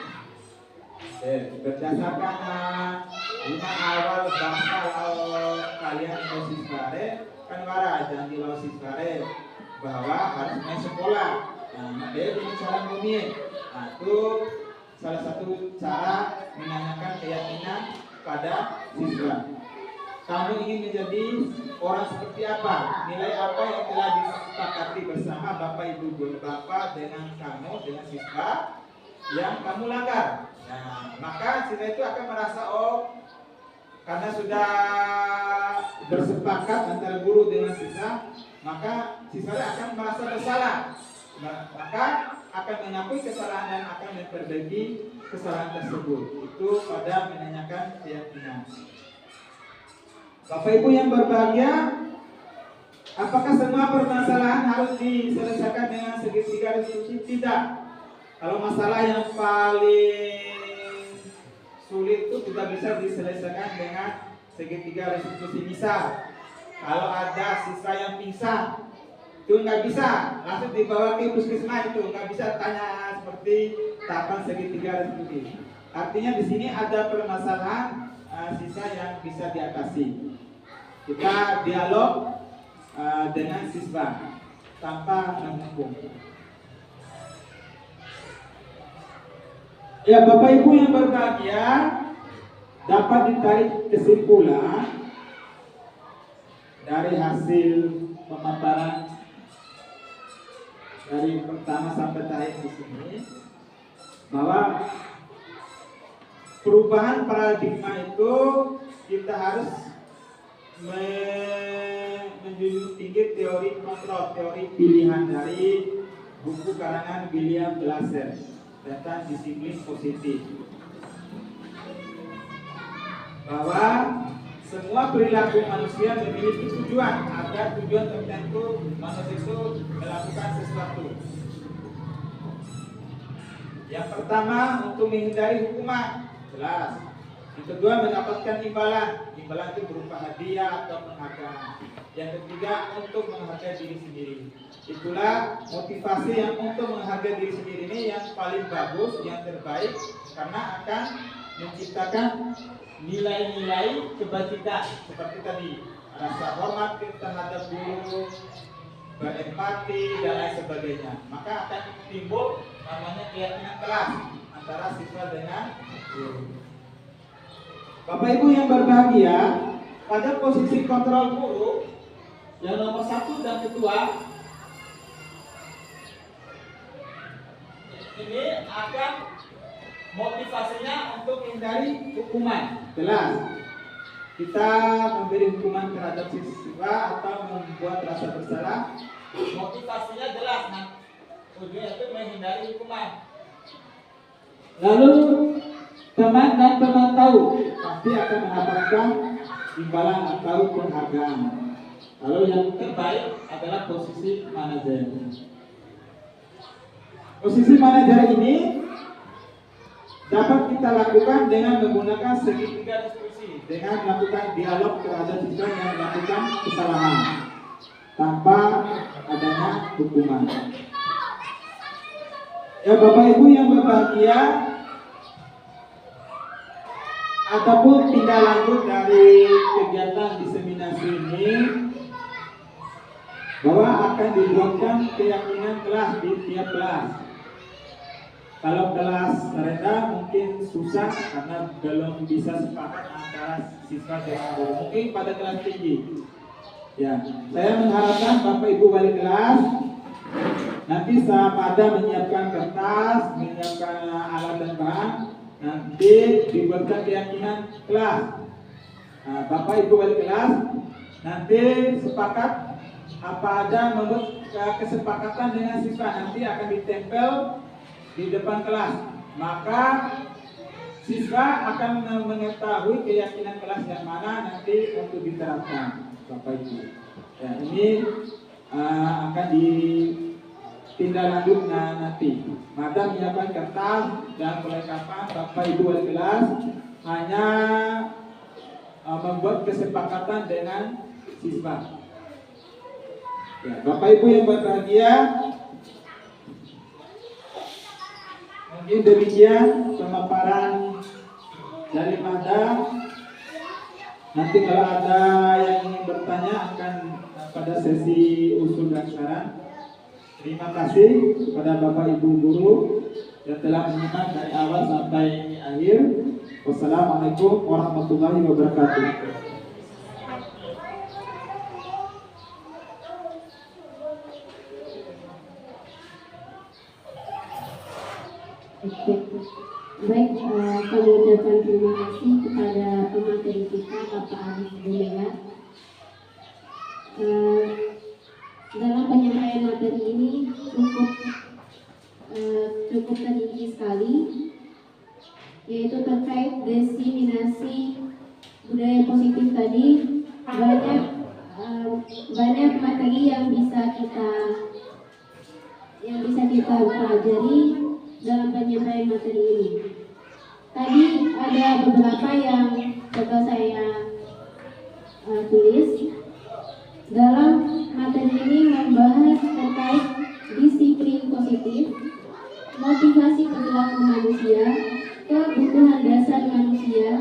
Berdasarkan 5 awal bangsa kalian mau siswa kan wara jangan dilau siswa bahwa harus main sekolah. Nah, dia punya cara ngomongin. Nah, itu salah satu cara menanyakan keyakinan pada siswa. Kamu ingin menjadi orang seperti apa? Nilai apa yang telah disepakati bersama Bapak Ibu guru Bapak dengan kamu, dengan siswa yang kamu langgar. Nah, maka siswa itu akan merasa karena sudah bersepakat antara guru dengan siswa, maka siswa akan merasa bersalah. Maka akan mengakui kesalahan dan akan memperbaiki kesalahan tersebut. Itu pada menanyakan keyakinan. Bapak Ibu yang berbahagia, apakah semua permasalahan harus diselesaikan dengan segitiga restitusi? Tidak. Kalau masalah yang paling sulit itu tidak bisa diselesaikan dengan segitiga restitusi. Misal, kalau ada siswa yang pingsan, itu nggak bisa langsung dibawa ke puskesmas, itu nggak bisa tanya seperti tahapan segitiga restitusi. Artinya di sini ada permasalahan siswa yang bisa diatasi. Kita dialog dengan siswa tanpa menghukum. Ya, Bapak Ibu yang berbahagia, dapat ditarik kesimpulan dari hasil pemaparan dari pertama sampai terakhir di sini, bahwa perubahan paradigma itu kita harus menjunjung tinggi teori kontrol, teori pilihan dari buku karangan William Glasser tentang disiplin positif, bahwa semua perilaku manusia memiliki tujuan. Ada tujuan tertentu manusia itu melakukan sesuatu. Yang pertama, untuk menghindari hukuman, jelas. Yang kedua, mendapatkan imbalan. Imbalan itu berupa hadiah atau penghargaan. Yang ketiga, untuk menghargai diri sendiri. Itulah motivasi yang untuk menghargai diri sendiri ini yang paling bagus, yang terbaik, karena akan menciptakan nilai-nilai kebajikan seperti tadi, rasa hormat terhadap guru, berempati dan lain sebagainya. Maka akan timbul namanya keyakinan kelas antara siswa dengan guru. Bapak Ibu yang berbahagia, pada posisi kontrol guru yang nomor 1 dan kedua ini akan motivasinya untuk menghindari hukuman. Jelas, kita memberi hukuman terhadap siswa atau membuat rasa bersalah, motivasinya jelas, tujuannya itu menghindari hukuman. Lalu teman dan teman tahu pasti akan mendapatkan imbalan atau penghargaan. Lalu yang terbaik adalah posisi manajer. Posisi manajer ini dapat kita lakukan dengan menggunakan segitiga diskusi, dengan melakukan dialog terhadap siswa yang melakukan kesalahan tanpa adanya hukuman. Ya Bapak Ibu yang berbahagia, ataupun tindak lanjut dari kegiatan diseminasi ini, bahwa akan dibuatkan keyakinan kelas di tiap kelas. Kalau kelas rendah mungkin susah karena belum bisa sepakat antara siswa dengan guru. Mungkin pada kelas tinggi. Ya, saya mengharapkan Bapak Ibu wali kelas nanti saat pada menyiapkan kertas, menyiapkan alat dan bahan, nanti dibuatkan keyakinan kelas. Nah, Bapak Ibu wali kelas nanti sepakat apa ada membuat kesepakatan dengan siswa, nanti akan ditempel di depan kelas, maka siswa akan mengetahui keyakinan kelas yang mana nanti untuk diterapkan, Bapak Ibu. Ya, ini akan ditindaklanjut nanti. Maka menyiapkan kertas dan perlengkapan, Bapak Ibu wali kelas hanya membuat kesepakatan dengan siswa. Ya, Bapak Ibu yang berbahagia, mungkin demikian pemaparan dari Mada. Nanti kalau ada yang ingin bertanya akan pada sesi usul dan saran. Terima kasih kepada Bapak Ibu guru yang telah menyimak dari awal sampai akhir. Wassalamualaikum warahmatullahi wabarakatuh. Baik, kami ucapkan terima kasih kepada pemateri kita, Bapak Arif Bulela. Dalam penyampaian materi ini cukup tertinggi sekali, yaitu terkait diseminasi budaya positif tadi. Banyak materi yang bisa kita pelajari dalam penyampaian materi ini. Tadi ada beberapa yang coba saya tulis. Dalam materi ini membahas terkait disiplin positif, motivasi perilaku manusia, kebutuhan dasar manusia,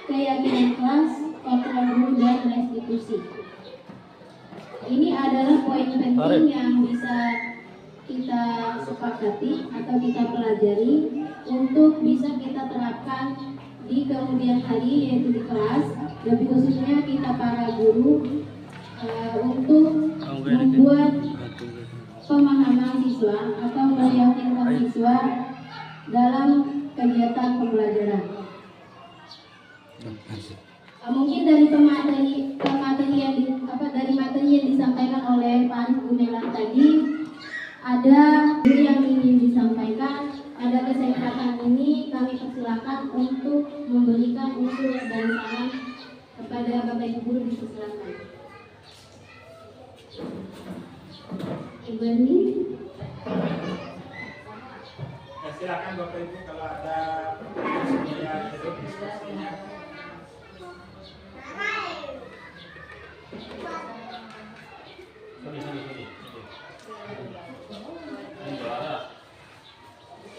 keyakinan kelas, kontrol guru dan restitusi. Ini adalah poin penting yang bisa kita sepakati atau kita pelajari untuk bisa kita terapkan di kemudian hari, yaitu di kelas, lebih khususnya kita para guru, untuk membuat pemahaman siswa atau meyakinkan siswa dalam kegiatan pembelajaran. Mungkin dari materi yang disampaikan oleh Pak Arif Gumelan tadi, ada yang ingin disampaikan. Ada kesempatan ini kami persilakan untuk memberikan usul dan saran kepada Bapak Ibu guru, dipersilakan. Ibu Erni. Ya, silakan Bapak Ibu kalau ada pertanyaan untuk diskusinya.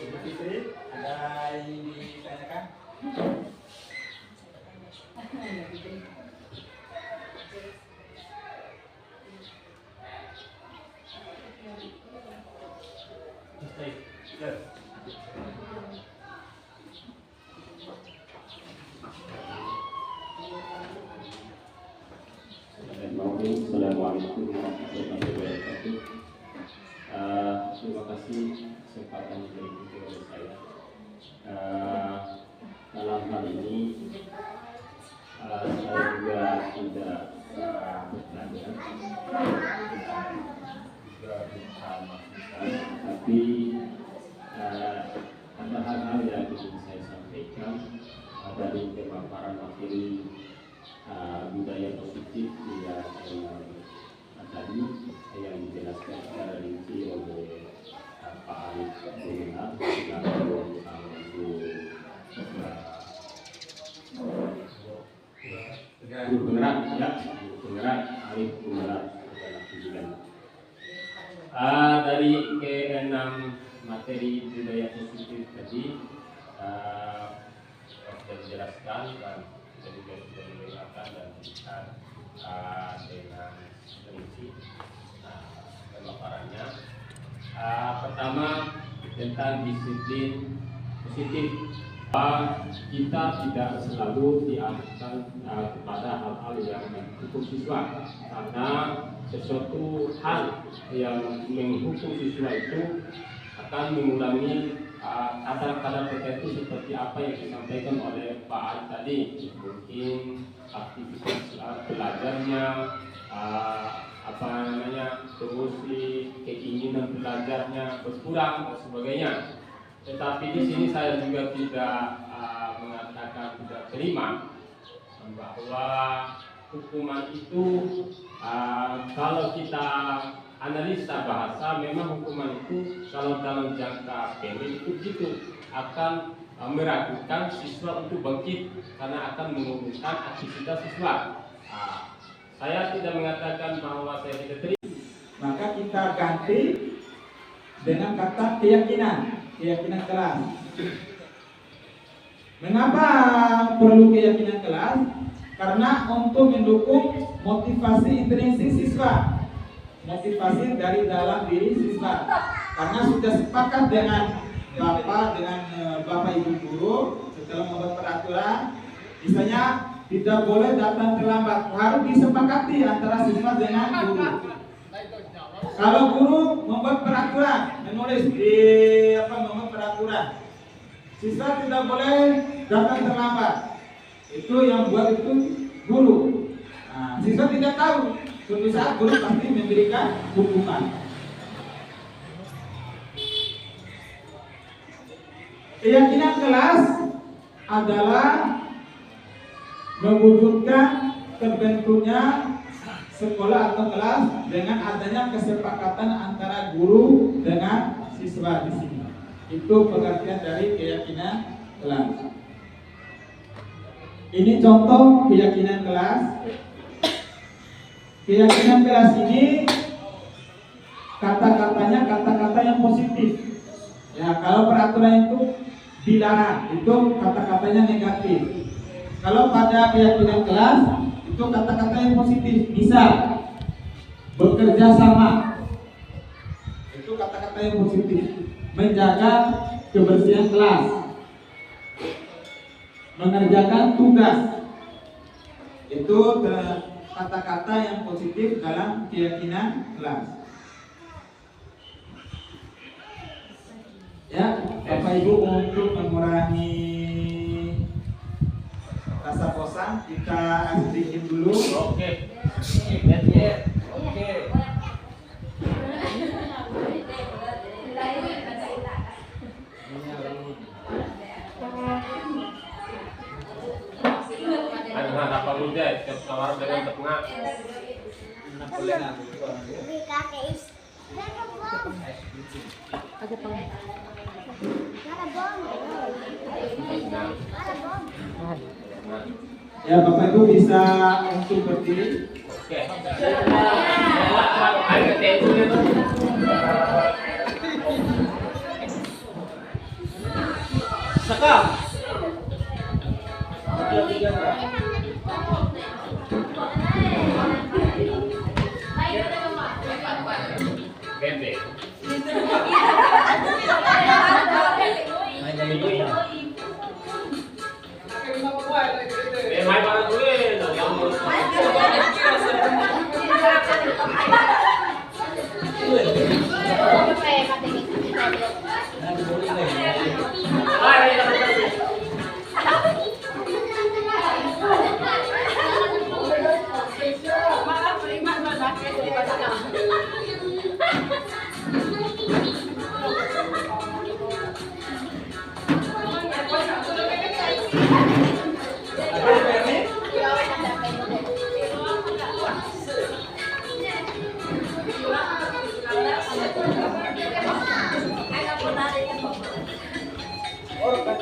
Ibu Fitri, ada yang ditanyakan? Assalamualaikum warahmatullahi wabarakatuh. Terima kasih kesempatan yang diberikan oleh saya. Dalam hal ini saya juga tidak bertanya, juga bersama, tapi ada hal-hal yang ingin saya sampaikan dari pemaparan materi budaya positif yang tadi yang dijelaskan secara rinci oleh Pak Arif Gumelar selaku Guru Penggerak ya, Guru Penggerak Arif Gumelar adalah pimpinan. Dari keenam materi budaya positif tadi sudah dijelaskan dan juga sudah didengarkan dan dilihat dengan rinci pemaparannya. Pertama tentang disiplin positif. Kita tidak selalu diarahkan kepada hal-hal yang menghukum siswa, karena sesuatu hal yang menghukum siswa itu akan mengurangi kadar-kadar tertentu seperti apa yang disampaikan oleh Pak Arif tadi. Mungkin aktivitas belajarnya, terus keinginan belajarnya berkurang dan sebagainya. Tetapi di sini saya juga tidak mengatakan tidak terima bahwa hukuman itu kalau kita analisa bahasa, memang hukuman itu kalau dalam jangka pendek itu begitu akan meragukan siswa untuk bangkit karena akan menurunkan aktivitas siswa. Saya tidak mengatakan bahwa saya tidak terima. Maka kita ganti dengan kata keyakinan kelas. Mengapa perlu keyakinan kelas? Karena untuk mendukung motivasi intrinsik siswa, motivasi dari dalam diri siswa. Karena sudah sepakat dengan Bapak Ibu guru setelah membuat peraturan, misalnya tidak boleh datang terlambat, harus disepakati antara siswa dengan guru. Kalau guru membuat peraturan, menulis membuat peraturan, siswa tidak boleh datang terlambat. Itu yang buat itu guru. Nah, siswa tidak tahu, suatu saat guru pasti memberikan hukuman. Keyakinan kelas adalah mewujudkan terbentuknya sekolah atau kelas dengan adanya kesepakatan antara guru dengan siswa di sini. Itu pengertian dari keyakinan kelas. Ini contoh keyakinan kelas. Keyakinan kelas ini kata-katanya kata-kata yang positif. Ya, kalau peraturan itu dilarang, itu kata-katanya negatif. Kalau pada keyakinan kelas itu kata-kata yang positif, misal bekerja sama, itu kata-kata yang positif. Menjaga kebersihan kelas, mengerjakan tugas, itu kata-kata yang positif dalam keyakinan kelas. Ya, Bapak Ibu, untuk mengurangi rasa bosan, kita sedikit dulu. Oke. Apa muda? Tawar dengan tengah. Ya, Bapak Ibu bisa untuk berdiri. Oke. Saka. Bebe. Mai para tulen, yang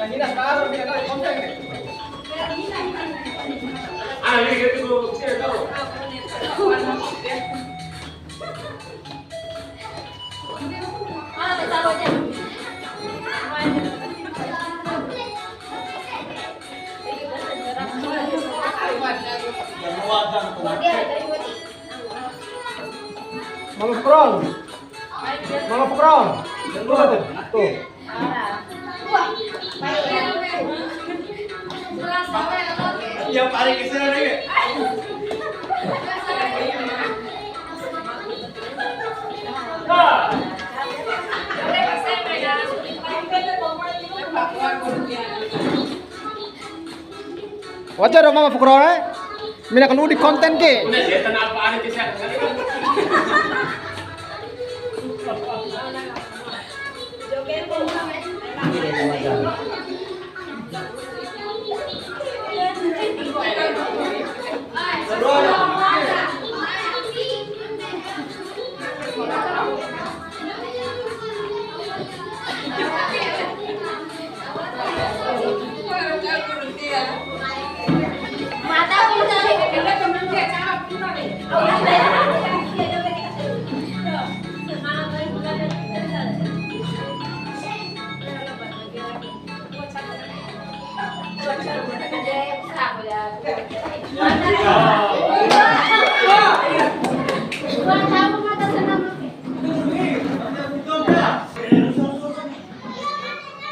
hina sekarang mina kali konten. Ah, ini gitu share kau. Malu scroll. Malu scroll. Tuh. Yang paling kesel lagi. Wajar dong mama Fukron mina kalau di konten ke. Udah dia tenang apa ada kisah.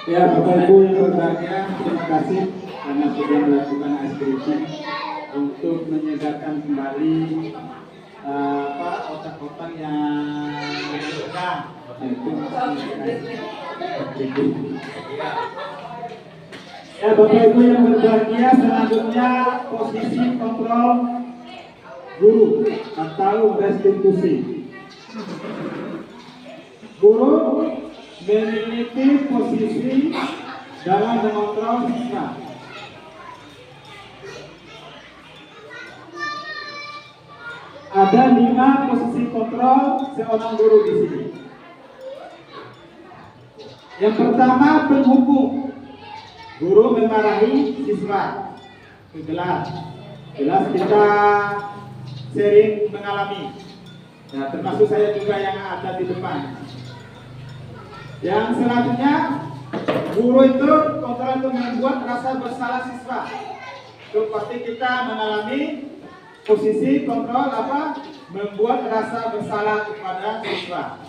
Ya, Bapak Ibu yang berbahagia, terima kasih karena sudah melakukan skripsi untuk menyegarkan kembali otak-otak yang sedang yaitu ya, Bapak Ibu yang berbahagia, selanjutnya posisi kontrol guru atau restitusi. Guru memiliki posisi dalam mengontrol siswa. Ada 5 posisi kontrol seorang guru di sini. Yang pertama, penghukum. Guru memarahi siswa. Jelas kita sering mengalami. Ya, termasuk saya juga yang ada di depan. Yang selanjutnya, guru itu kontrol untuk membuat rasa bersalah siswa. Itu pasti kita mengalami posisi kontrol membuat rasa bersalah kepada siswa.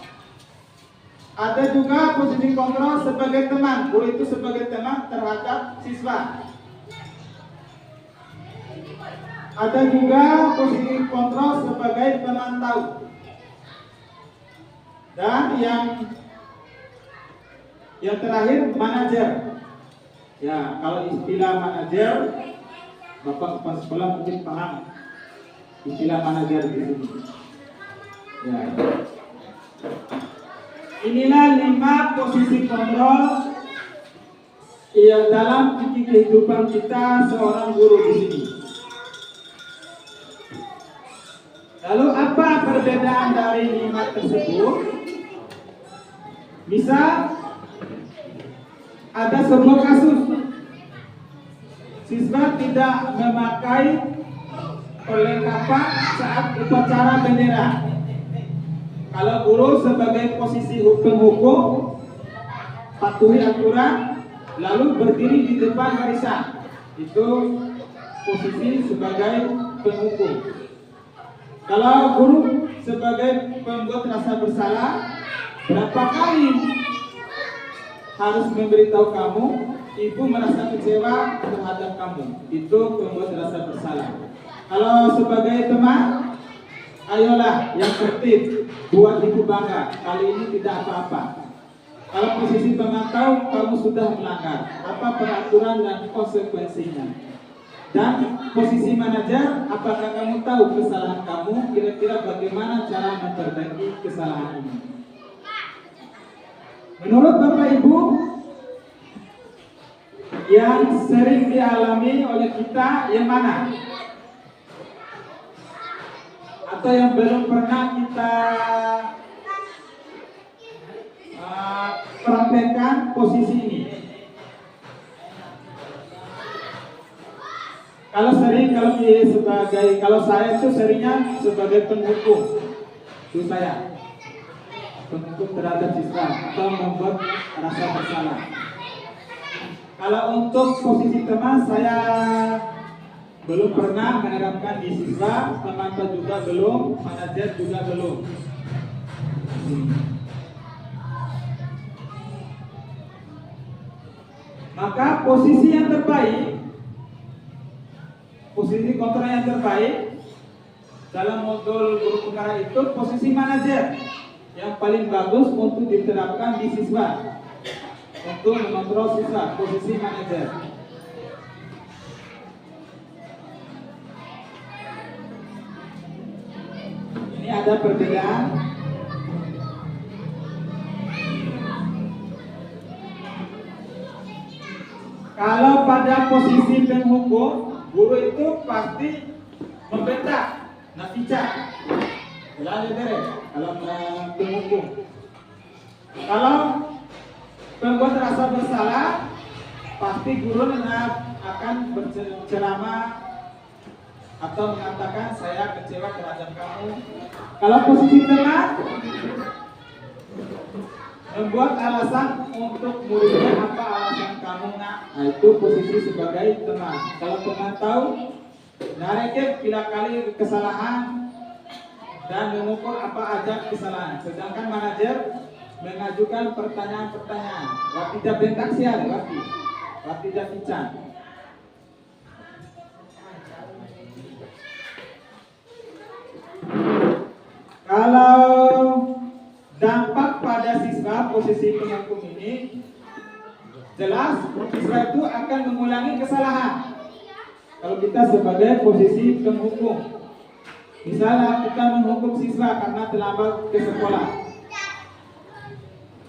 Ada juga posisi kontrol sebagai teman. Guru itu sebagai teman terhadap siswa. Ada juga posisi kontrol sebagai pemantau. Dan yang terakhir, manajer. Ya, kalau istilah manajer, Bapak kepala sekolah mungkin paham istilah manajer di sini. Ya. Inilah 5 posisi kontrol yang dalam kehidupan kita seorang guru di sini. Lalu apa perbedaan dari 5 tersebut? Bisa ada sebuah kasus siswa tidak memakai perlengkapan saat upacara bendera. Kalau guru sebagai posisi penghukum patuhi aturan lalu berdiri di depan barisan, itu posisi sebagai penghukum. Kalau guru sebagai pembuat rasa bersalah, berapa kali harus memberitahu kamu, ibu merasa kecewa terhadap kamu, itu pembuat rasa bersalah. Kalau sebagai teman, ayolah yang tertib, buat ibu bangga, kali ini tidak apa-apa. Kalau posisi pemantau, kamu sudah melanggar, apa peraturan dan konsekuensinya. Dan posisi manajer, apakah kamu tahu kesalahan kamu, kira-kira bagaimana cara memperbaiki kesalahan ini. Menurut Bapak Ibu, yang sering dialami oleh kita yang mana? Atau yang belum pernah kita praktekkan posisi ini? Kalau saya itu seringnya sebagai penghukum, itu saya penghukum terhadap siswa atau membuat rasa bersalah. Kalau untuk posisi teman, saya belum pernah menerapkan di siswa, teman juga belum, manajer juga belum. Maka posisi yang terbaik, posisi kontrol yang terbaik dalam modul guru perkara itu posisi manajer yang paling bagus untuk diterapkan di siswa untuk mengontrol siswa, posisi manajer. Ini ada perbedaan. Kalau pada posisi penghukum, guru itu pasti membentak, nafica, kalau penghukum. Kalau pembuat rasa bersalah, pasti guru akan berceramah atau mengatakan saya kecewa terhadap kamu. Kalau posisi tengah, membuat alasan untuk muridnya, apa alasan kamu nak? Nah, itu posisi sebagai teman. Kalau teman tahu, narik bila kali kesalahan dan mengukur apa aja kesalahan. Sedangkan manajer mengajukan pertanyaan-pertanyaan. Tidak bentak sial, tidak bicara. Kalau dampak pada siswa posisi penghukum ini, jelas siswa itu akan mengulangi kesalahan. Kalau kita sebagai posisi penghukum, misalnya kita menghukum siswa karena terlambat ke sekolah,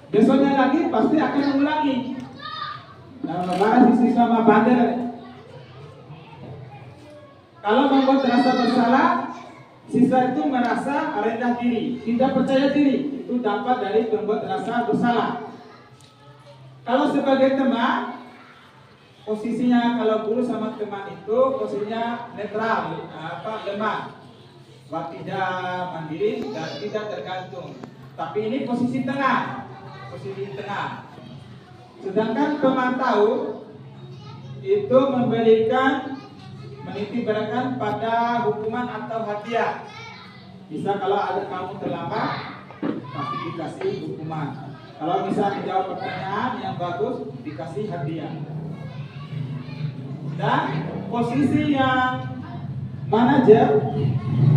besoknya lagi pasti akan mengulangi. Nah, membahas siswa sama bandel. Kalau membuat rasa bersalah, siswa itu merasa rendah diri, tidak percaya diri. Itu dampak dari membuat rasa bersalah. Kalau sebagai teman, posisinya kalau guru sama teman itu posisinya netral, lemah, tidak mandiri dan tidak tergantung. Tapi ini posisi tengah, Sedangkan pemantau itu menitik-beratkan pada hukuman atau hadiah. Bisa kalau ada kamu terlambat, pasti dikasih hukuman. Kalau bisa menjawab pertanyaan yang bagus, dikasih hadiah. Dan posisi yang manajer,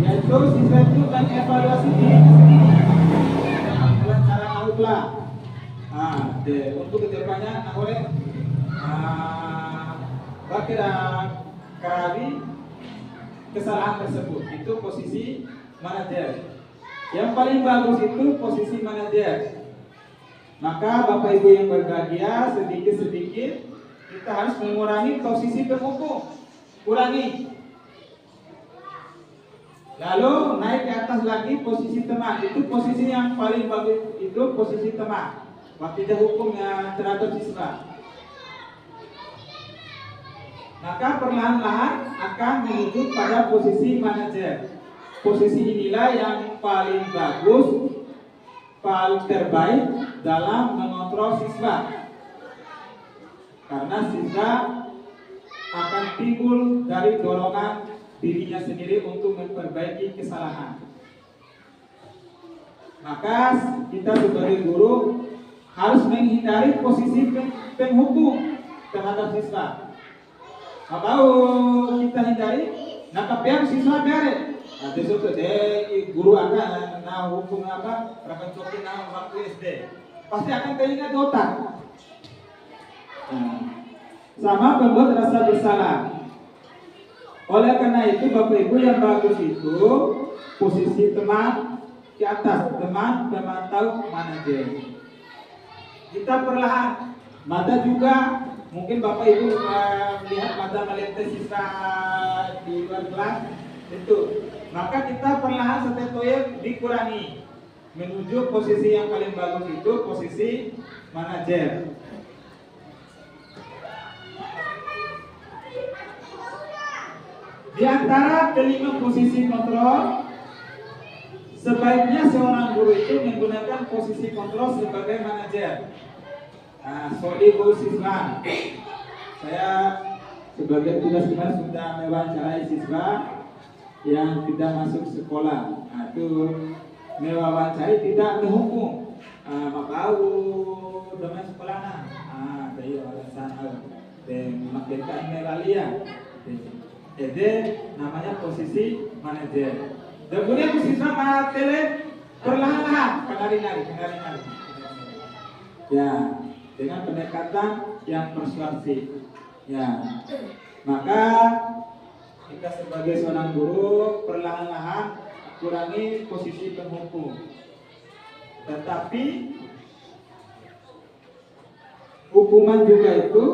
yaitu siswa itu dan evaluasi diri sendiri dengan cara outlah. Untuk kedepannya, bakira karawi kesalahan tersebut. Itu posisi manajer. Yang paling bagus itu posisi manajer. Maka Bapak Ibu yang berbahagia, sedikit-sedikit kita harus mengurangi posisi penghukum. Kurangi. Lalu naik ke atas lagi posisi teman. Itu posisi yang paling bagus, itu posisi teman. Waktu hukum yang terhadap siswa. Maka perlahan-lahan akan menuju pada posisi manajer. Posisi inilah yang paling bagus, paling terbaik dalam mengontrol siswa. Karena siswa akan timbul dari dorongan dirinya sendiri untuk memperbaiki kesalahan. Maka kita sebagai guru harus menghindari posisi penghukum terhadap siswa. Atau kita hindari, nakapian siswa biarin. Besok guru akan hukum prapencokin waktu SD. Pasti akan teringat di otak. Sama membuat rasa bersalah. Oleh karena itu Bapak Ibu yang bagus itu posisi teman di atas, teman pemantau manajer. Kita perlahan, mata juga mungkin Bapak Ibu melihat mata melihat siswa di luar kelas itu, maka kita perlahan setetoye dikurangi menuju posisi yang paling bagus itu posisi manajer. Di antara kelima posisi kontrol, sebaiknya seorang guru itu menggunakan posisi kontrol sebagai manajer. Nah, Ibu siswa, saya sebagai tugas kemarin sudah mewawancarai siswa yang tidak masuk sekolah. Nah, itu mewawancarai tidak menghukum. Mabau domain sekolah dari alasan memakai melalia. Jadi namanya posisi manajer. Dan kemudian siswa materi perlahan-lahan kenari-nari. Ya, dengan pendekatan yang persuasif. Ya, maka kita sebagai seorang guru perlahan-lahan kurangi posisi penghukum. Tetapi hukuman juga itu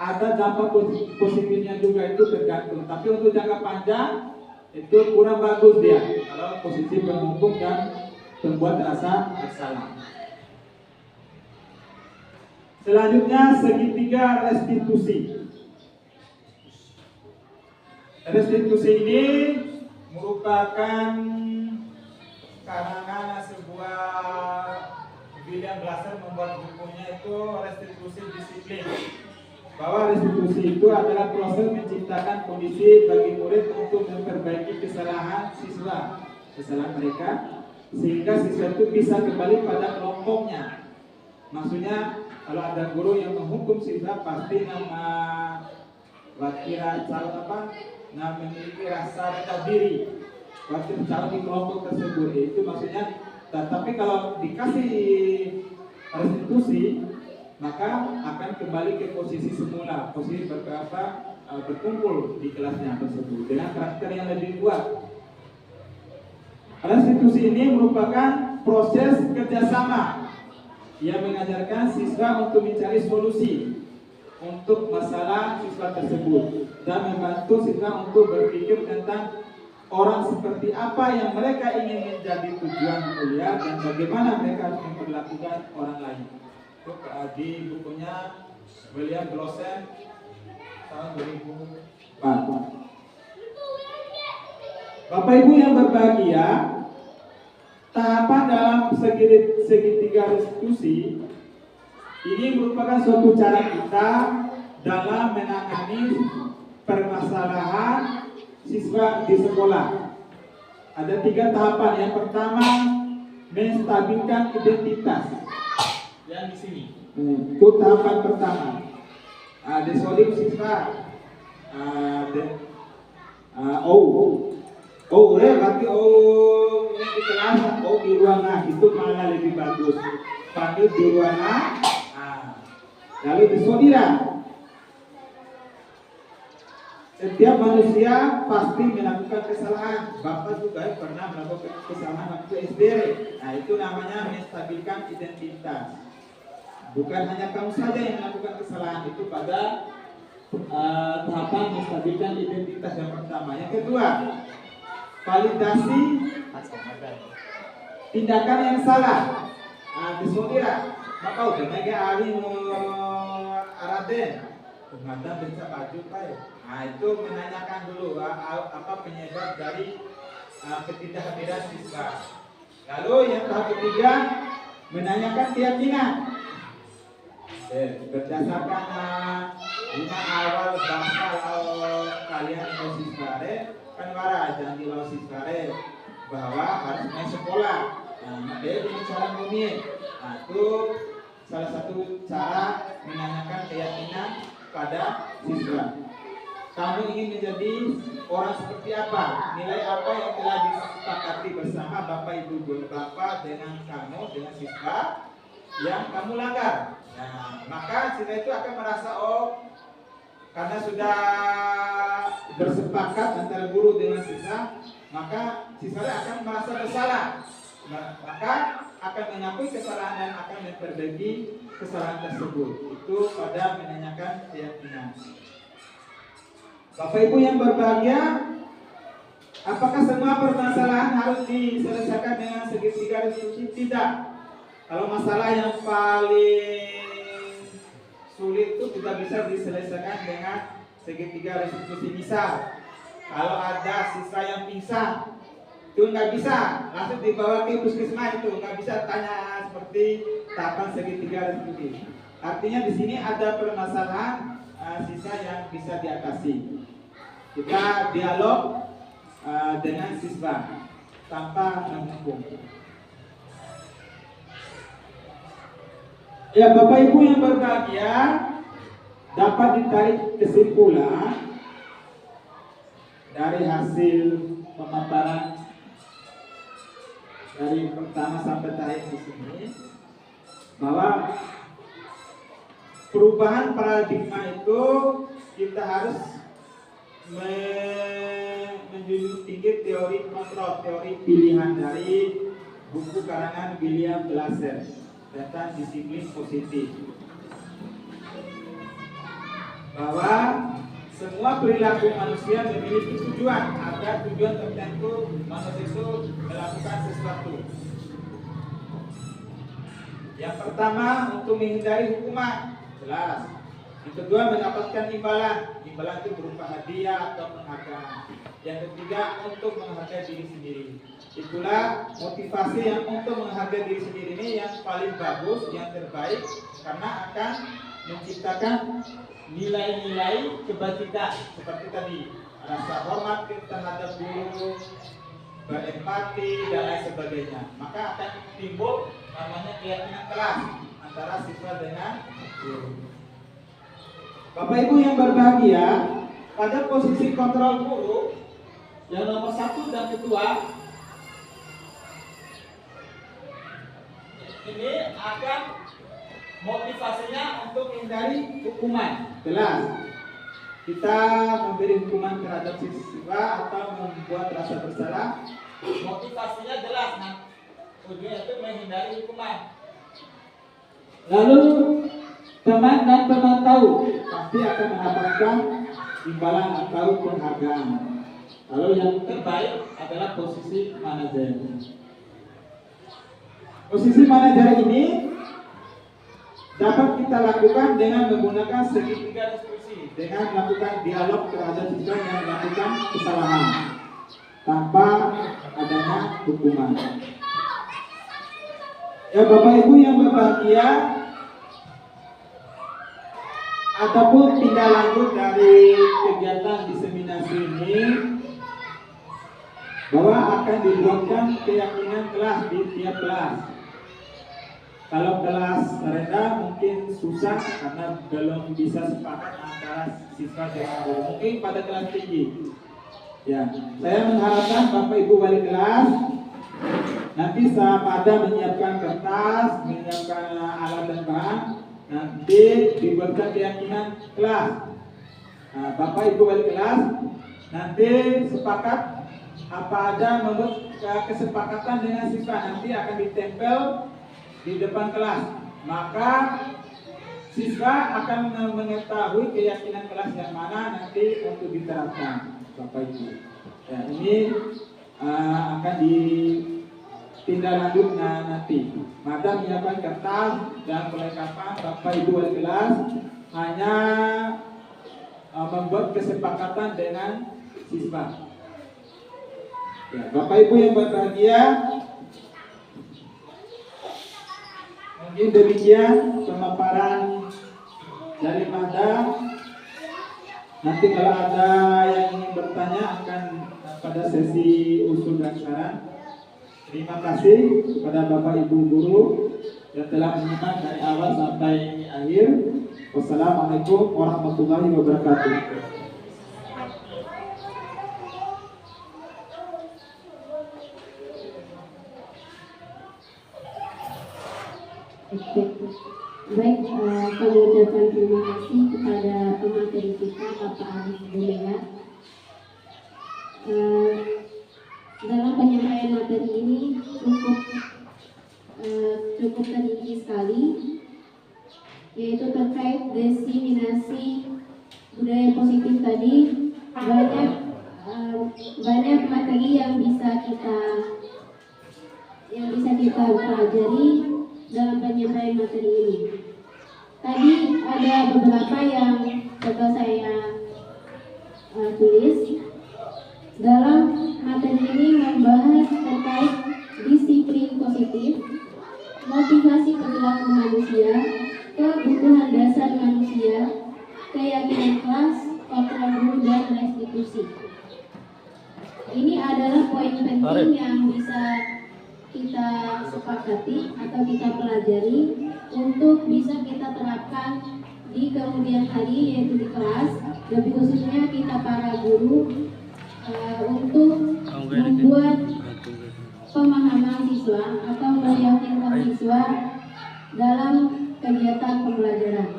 ada dampak positifnya juga, itu tergantung. Tapi untuk jangka panjang itu kurang bagus dia kalau posisi penghukum dan membuat rasa bersalah. Selanjutnya segitiga restitusi. Restitusi ini merupakan karangan sebuah William Glasser membuat bukunya itu restitusi disiplin. Bahwa restitusi itu adalah proses menciptakan kondisi bagi murid untuk memperbaiki kesalahan mereka, sehingga siswa itu bisa kembali pada kelompoknya. Maksudnya kalau ada guru yang menghukum siswa pasti memiliki rasa rendah diri waktu calon di kelompok tersebut. Itu maksudnya. Tapi kalau dikasih restitusi, maka akan kembali ke posisi semula, posisi berkumpul di kelasnya tersebut dengan karakter yang lebih kuat. Restitusi ini merupakan proses kerjasama yang mengajarkan siswa untuk mencari solusi untuk masalah siswa tersebut dan membantu siswa untuk berpikir tentang orang seperti apa yang mereka ingin menjadi tujuan kuliah dan bagaimana mereka harus memperlakukan orang lain. Itu di bukunya William Glasser tahun 2004. Bapak Ibu yang berbahagia, tahapan dalam segitiga restitusi ini merupakan suatu cara kita dalam menangani permasalahan siswa di sekolah. Ada 3 tahapan. Yang pertama, menstabilkan identitas. Yang di sini. Itu tahapan pertama. Desolim siswa. Berarti ini di kelas, di ruangan. Itu mana lebih bagus? Panggil di ruangan. Lalu desodira. Setiap manusia pasti melakukan kesalahan. Bapak juga pernah melakukan kesalahan waktu SD. Nah, itu namanya menstabilkan identitas. Bukan hanya kamu saja yang melakukan kesalahan. Itu pada tahapan menstabilkan identitas yang pertama. Yang kedua, validasi tindakan yang salah. Disodira. Maka udah mega ahli araden. Pengadaan bisa baju pak. Nah, itu menanyakan dulu apa penyebab dari ketidakhadiran siswa. Lalu yang tahap ketiga, menanyakan keyakinan. Berdasarkan 5 awal bakal kalian sisware penwara janji lau sisware bahwa harus main sekolah. Nah, dia dengan cara ngomongin. Nah, itu salah satu cara menanyakan keyakinan pada siswa. Kamu ingin menjadi orang seperti apa? Nilai apa yang telah disepakati bersama Bapak Ibu Guru Bapak dengan kamu, dengan siswa yang kamu langgar? Nah, maka siswa itu akan merasa karena sudah bersepakat antara guru dengan siswa, maka siswa akan merasa bersalah. Maka akan mengakui kesalahan dan akan memperbaiki kesalahan tersebut. Itu pada menanyakan keyakinan. Bapak Ibu yang berbahagia, apakah semua permasalahan harus diselesaikan dengan segitiga restitusi? Tidak. Kalau masalah yang paling sulit itu tidak bisa diselesaikan dengan segitiga restitusi. Misal, Kalau ada siswa yang pingsan, itu nggak bisa langsung dibawa ke puskesmas, itu nggak bisa tanya seperti tahapan segitiga dan seperti itu. Artinya di sini ada permasalahan siswa yang bisa diatasi. Kita dialog dengan siswa tanpa menghukum. Ya, Bapak Ibu yang berbahagia, dapat ditarik kesimpulan dari hasil pemaparan dari pertama sampai terakhir di sini, bahwa perubahan paradigma itu kita harus menjunjung tinggi teori kontrol, teori pilihan dari buku karangan William Glasser tentang disiplin positif, bahwa semua perilaku manusia memiliki tujuan, ada tujuan tertentu manusia itu melakukan sesuatu. Yang pertama, untuk menghindari hukuman, jelas. Yang kedua, mendapatkan imbalan. Imbalan itu berupa hadiah atau penghargaan. Yang ketiga, untuk menghargai diri sendiri. Itulah motivasi yang untuk menghargai diri sendiri ini yang paling bagus, yang terbaik, karena akan menciptakan nilai-nilai kebajikan seperti tadi, rasa hormat terhadap guru, berempati dan lain sebagainya. Maka akan timbul namanya keyakinan kelas antara siswa dengan guru. Bapak Ibu yang berbahagia, pada posisi kontrol guru yang nomor 1 dan kedua ini akan motivasinya untuk menghindari hukuman. Jelas, kita memberi hukuman terhadap siswa atau membuat rasa bersalah, motivasinya jelas, nah tujuannya itu menghindari hukuman. Lalu teman dan pemantau pasti akan mendapatkan imbalan atau penghargaan. Lalu yang terbaik adalah posisi manajer. Posisi manajer ini dapat kita lakukan dengan menggunakan segitiga diskusi, dengan melakukan dialog terhadap siswa yang melakukan kesalahan tanpa adanya hukuman. Ya, Bapak Ibu yang berbahagia, adapun tindak lanjut dari kegiatan diseminasi ini, bahwa akan dibuatkan keyakinan kelas di tiap kelas. Kalau kelas rendah mungkin susah karena belum bisa sepakat antara siswa dengan guru. Mungkin pada kelas tinggi. Ya, saya mengharapkan Bapak Ibu wali kelas nanti saat ada menyiapkan kertas, menyiapkan alat dan bahan, nanti dibuatkan keyakinan kelas. Nah, Bapak Ibu wali kelas nanti sepakat apa ada membuat kesepakatan dengan siswa, nanti akan ditempel di depan kelas, maka siswa akan mengetahui keyakinan kelas yang mana nanti untuk diterapkan, Bapak Ibu. Ya, ini akan ditindaklanjut nanti. Maka menyiapkan kertas dan perlengkapan, Bapak Ibu wali kelas hanya membuat kesepakatan dengan siswa. Ya, Bapak Ibu yang berbahagia, mungkin demikian pemaparan dari Mada. Nanti kalau ada yang ingin bertanya akan pada sesi usul dan saran. Terima kasih kepada Bapak Ibu guru yang telah menyimak dari awal sampai akhir. Wassalamualaikum warahmatullahi wabarakatuh. Baik, kami ucapkan terima kasih kepada pemateri kita, Bapak Arif Bulela. Dalam penyampaian materi ini cukup tinggi sekali, yaitu terkait diseminasi budaya positif tadi. Banyak materi yang bisa kita pelajari dalam penyampaian materi ini. Tadi ada beberapa yang coba saya tulis. Dalam materi ini membahas terkait disiplin positif, motivasi perilaku manusia, kebutuhan dasar manusia, keyakinan kelas, kontrol guru, dan restitusi. Ini adalah poin penting yang bisa kita sepakati atau kita pelajari untuk bisa kita terapkan di kemudian hari, yaitu di kelas, lebih khususnya kita para guru untuk membuat pemahaman siswa atau meyakinkan siswa dalam kegiatan pembelajaran.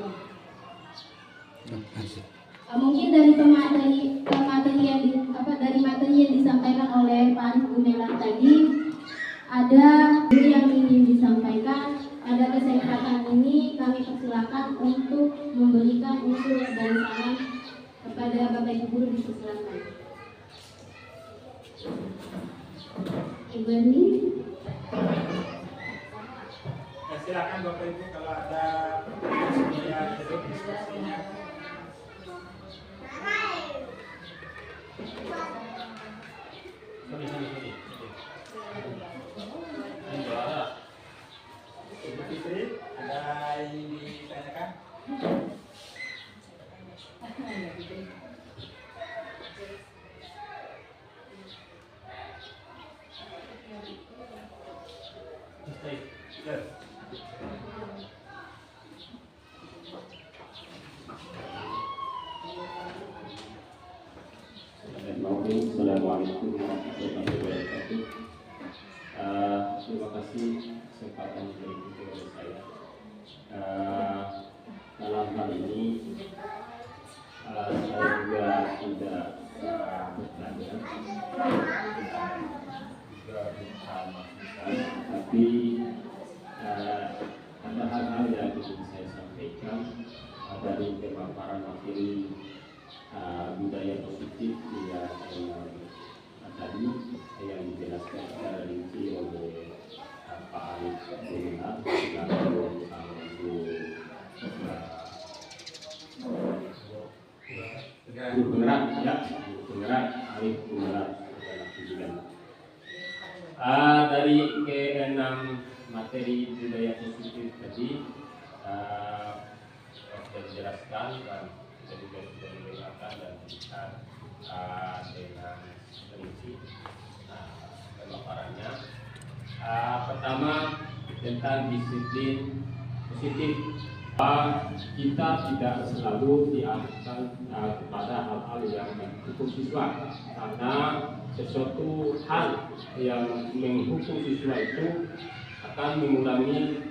Mungkin dari materi yang disampaikan oleh Pak Arif Gumelar tadi, ada yang ingin disampaikan. Pada kesempatan ini kami persilakan untuk memberikan usul dan saran kepada Bapak Ibu guru, dipersilakan. Ibu ini. Silakan Bapak Ibu kalau ada pertanyaan yang duduk diskusinya. Ibu Fitri, ada yang ditanyakan? Assalamualaikum warahmatullahi wabarakatuh. Terima kasih kesempatan yang diberikan oleh saya. Dalam hal ini saya juga tidak bertanya, juga bukan masukan, tapi ada hal-hal yang ingin saya sampaikan dari pemaparan materi budaya positif yang tadi yang dijelaskan secara rinci oleh Pak Arif Gumelar selaku guru penggerak Arif Gumelar. Dari ke-6 materi budaya positif tadi sudah dijelaskan dan juga sudah didengarkan dan dilihat dengan rinci pemaparannya. Pertama tentang disiplin positif. Kita tidak selalu diarahkan kepada hal-hal yang menghukum siswa, karena sesuatu hal yang menghukum siswa itu akan mengurangi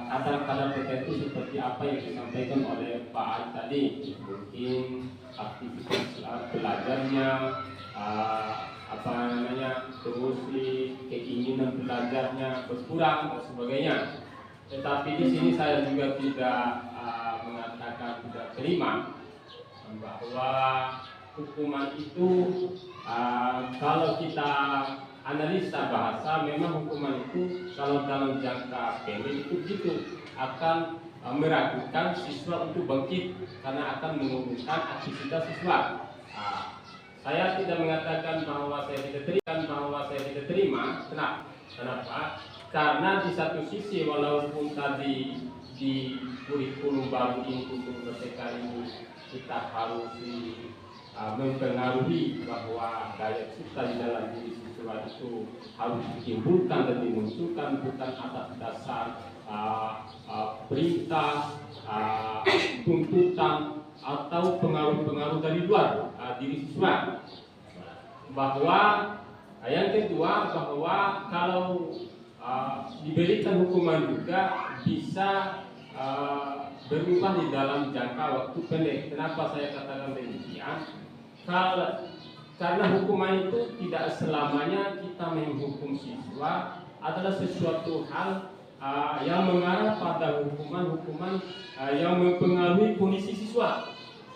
kadar-kadar tertentu seperti apa yang disampaikan oleh Pak Arif tadi. Mungkin aktivitas belajarnya, terus keinginan belajarnya berkurang dan sebagainya. Tetapi di sini saya juga tidak mengatakan tidak terima bahwa hukuman itu kalau kita analisa bahasa, memang hukuman itu kalau dalam jangka pendek itu begitu akan meragukan siswa untuk bangkit karena akan mengurungkan aktivitas siswa. Saya tidak mengatakan bahwa saya tidak terima. Kenapa? Karena di satu sisi walaupun tadi di kurikulum baru ini untuk Merdeka ini kita harus mempengaruhi bahwa daya cipta di dalam diri siswa itu harus ditimbulkan dan dimunculkan bukan atas dasar perintah, tuntutan atau pengaruh-pengaruh dari luar diri siswa. Bahwa yang kedua, bahwa kalau diberikan hukuman juga bisa berubah di dalam jangka waktu pendek. Kenapa saya katakan demikian? Karena hukuman itu tidak selamanya kita menghukum siswa adalah sesuatu hal yang mengarah pada hukuman yang mempengaruhi kondisi siswa.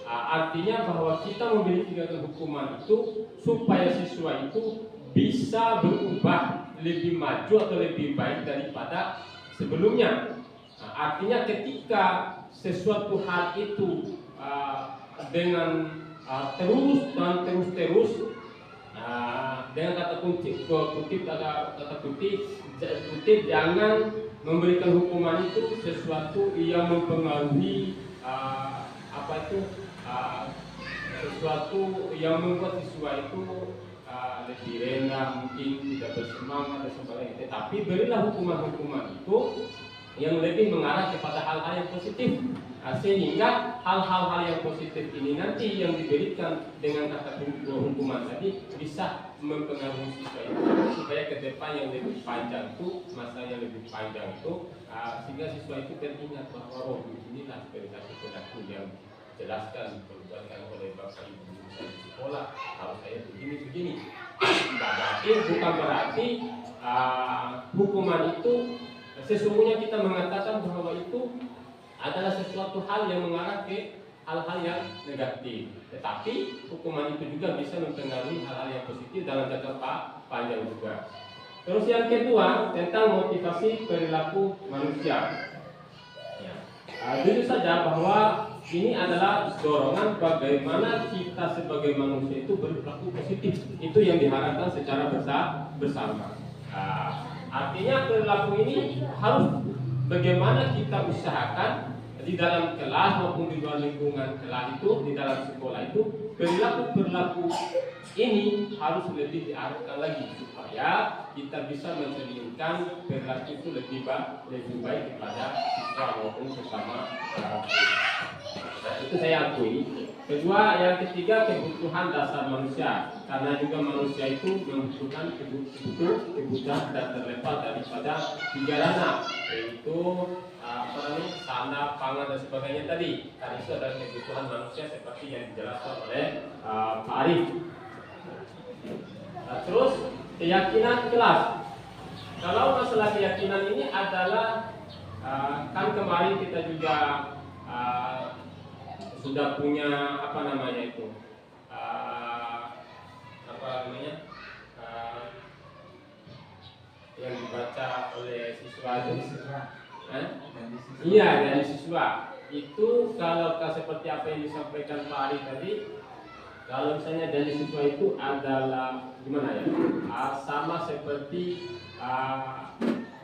Artinya bahwa kita memberikan hukuman itu supaya siswa itu bisa berubah lebih maju atau lebih baik daripada sebelumnya. Artinya ketika sesuatu hal itu dengan terus dengan kata kutip jangan memberikan hukuman itu sesuatu yang mempengaruhi sesuatu yang membuat siswa itu lebih rendah, mungkin tidak bersemangat dan sebagainya. Tetapi berilah hukuman-hukuman itu yang lebih mengarah kepada hal-hal yang positif, sehingga hal-hal yang positif ini nanti yang diberikan dengan kata hukuman tadi bisa mempengaruhi siswa itu supaya ke depan yang lebih panjang itu, masa yang lebih panjang itu, sehingga siswa itu teringat bahwa inilah perilaku yang jelaskan diperbuatkan oleh bapak ibu saya di sekolah, kalau saya begini. Bukan berarti hukuman itu sesungguhnya kita mengatakan bahwa itu adalah sesuatu hal yang mengarah ke hal-hal yang negatif. Tetapi hukuman itu juga bisa mempengaruhi hal-hal yang positif dalam jangka panjang juga. Terus yang kedua tentang motivasi perilaku manusia. Jujur saja bahwa ini adalah dorongan bagaimana kita sebagai manusia itu berperilaku positif. Itu yang diharapkan secara bersama. Artinya perilaku ini harus bagaimana kita usahakan di dalam kelas maupun di luar lingkungan kelas itu, di dalam sekolah itu, perilaku ini harus lebih diarahkan lagi supaya kita bisa mencerminkan perilaku itu lebih baik kepada siswa maupun sesama itu saya akui. Kedua, yang ketiga kebutuhan dasar manusia, karena juga manusia itu membutuhkan kebutuhan dan terlepas daripada tiga dana, yaitu sana, pangan dan sebagainya tadi. Karena itu adalah kebutuhan manusia seperti yang dijelaskan oleh Pak Arif. Terus keyakinan kelas. Kalau masalah keyakinan ini adalah kan kemarin kita juga sudah punya yang dibaca oleh siswa itu. Iya, dari siswa itu kalau seperti apa yang disampaikan Pak Ari tadi, kalau misalnya dari siswa itu adalah gimana ya, sama seperti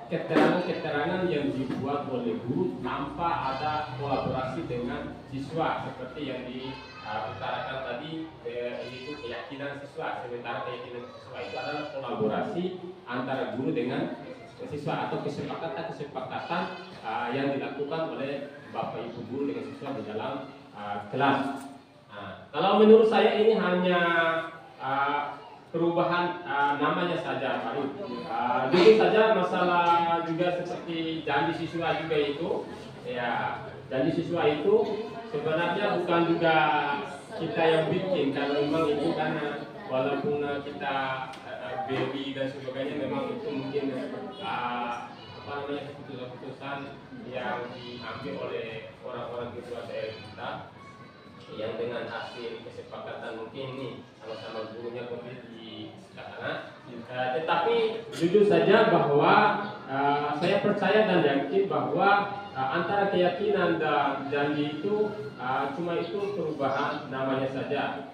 keterangan-keterangan yang dibuat oleh guru tanpa ada kolaborasi dengan siswa seperti yang diutarakan tadi, itu keyakinan siswa. Sementara keyakinan siswa itu adalah kolaborasi antara guru dengan siswa atau kesepakatan yang dilakukan oleh bapak ibu guru dengan siswa di dalam kelas. Kalau menurut saya ini hanya perubahan namanya saja, Pak. Jadi saja masalah juga seperti janji siswa juga itu, ya janji siswa itu sebenarnya bukan juga kita yang bikin, karena memang itu karena walaupun kita beli dan sebagainya, memang itu mungkin keputusan yang diambil oleh orang-orang ketua daerah kita, yang dengan hasil kesepakatan mungkin ini sama-sama gurunya komplit di sana. Tetapi jujur saja bahwa saya percaya dan yakin bahwa antara keyakinan dan janji itu cuma itu perubahan namanya saja.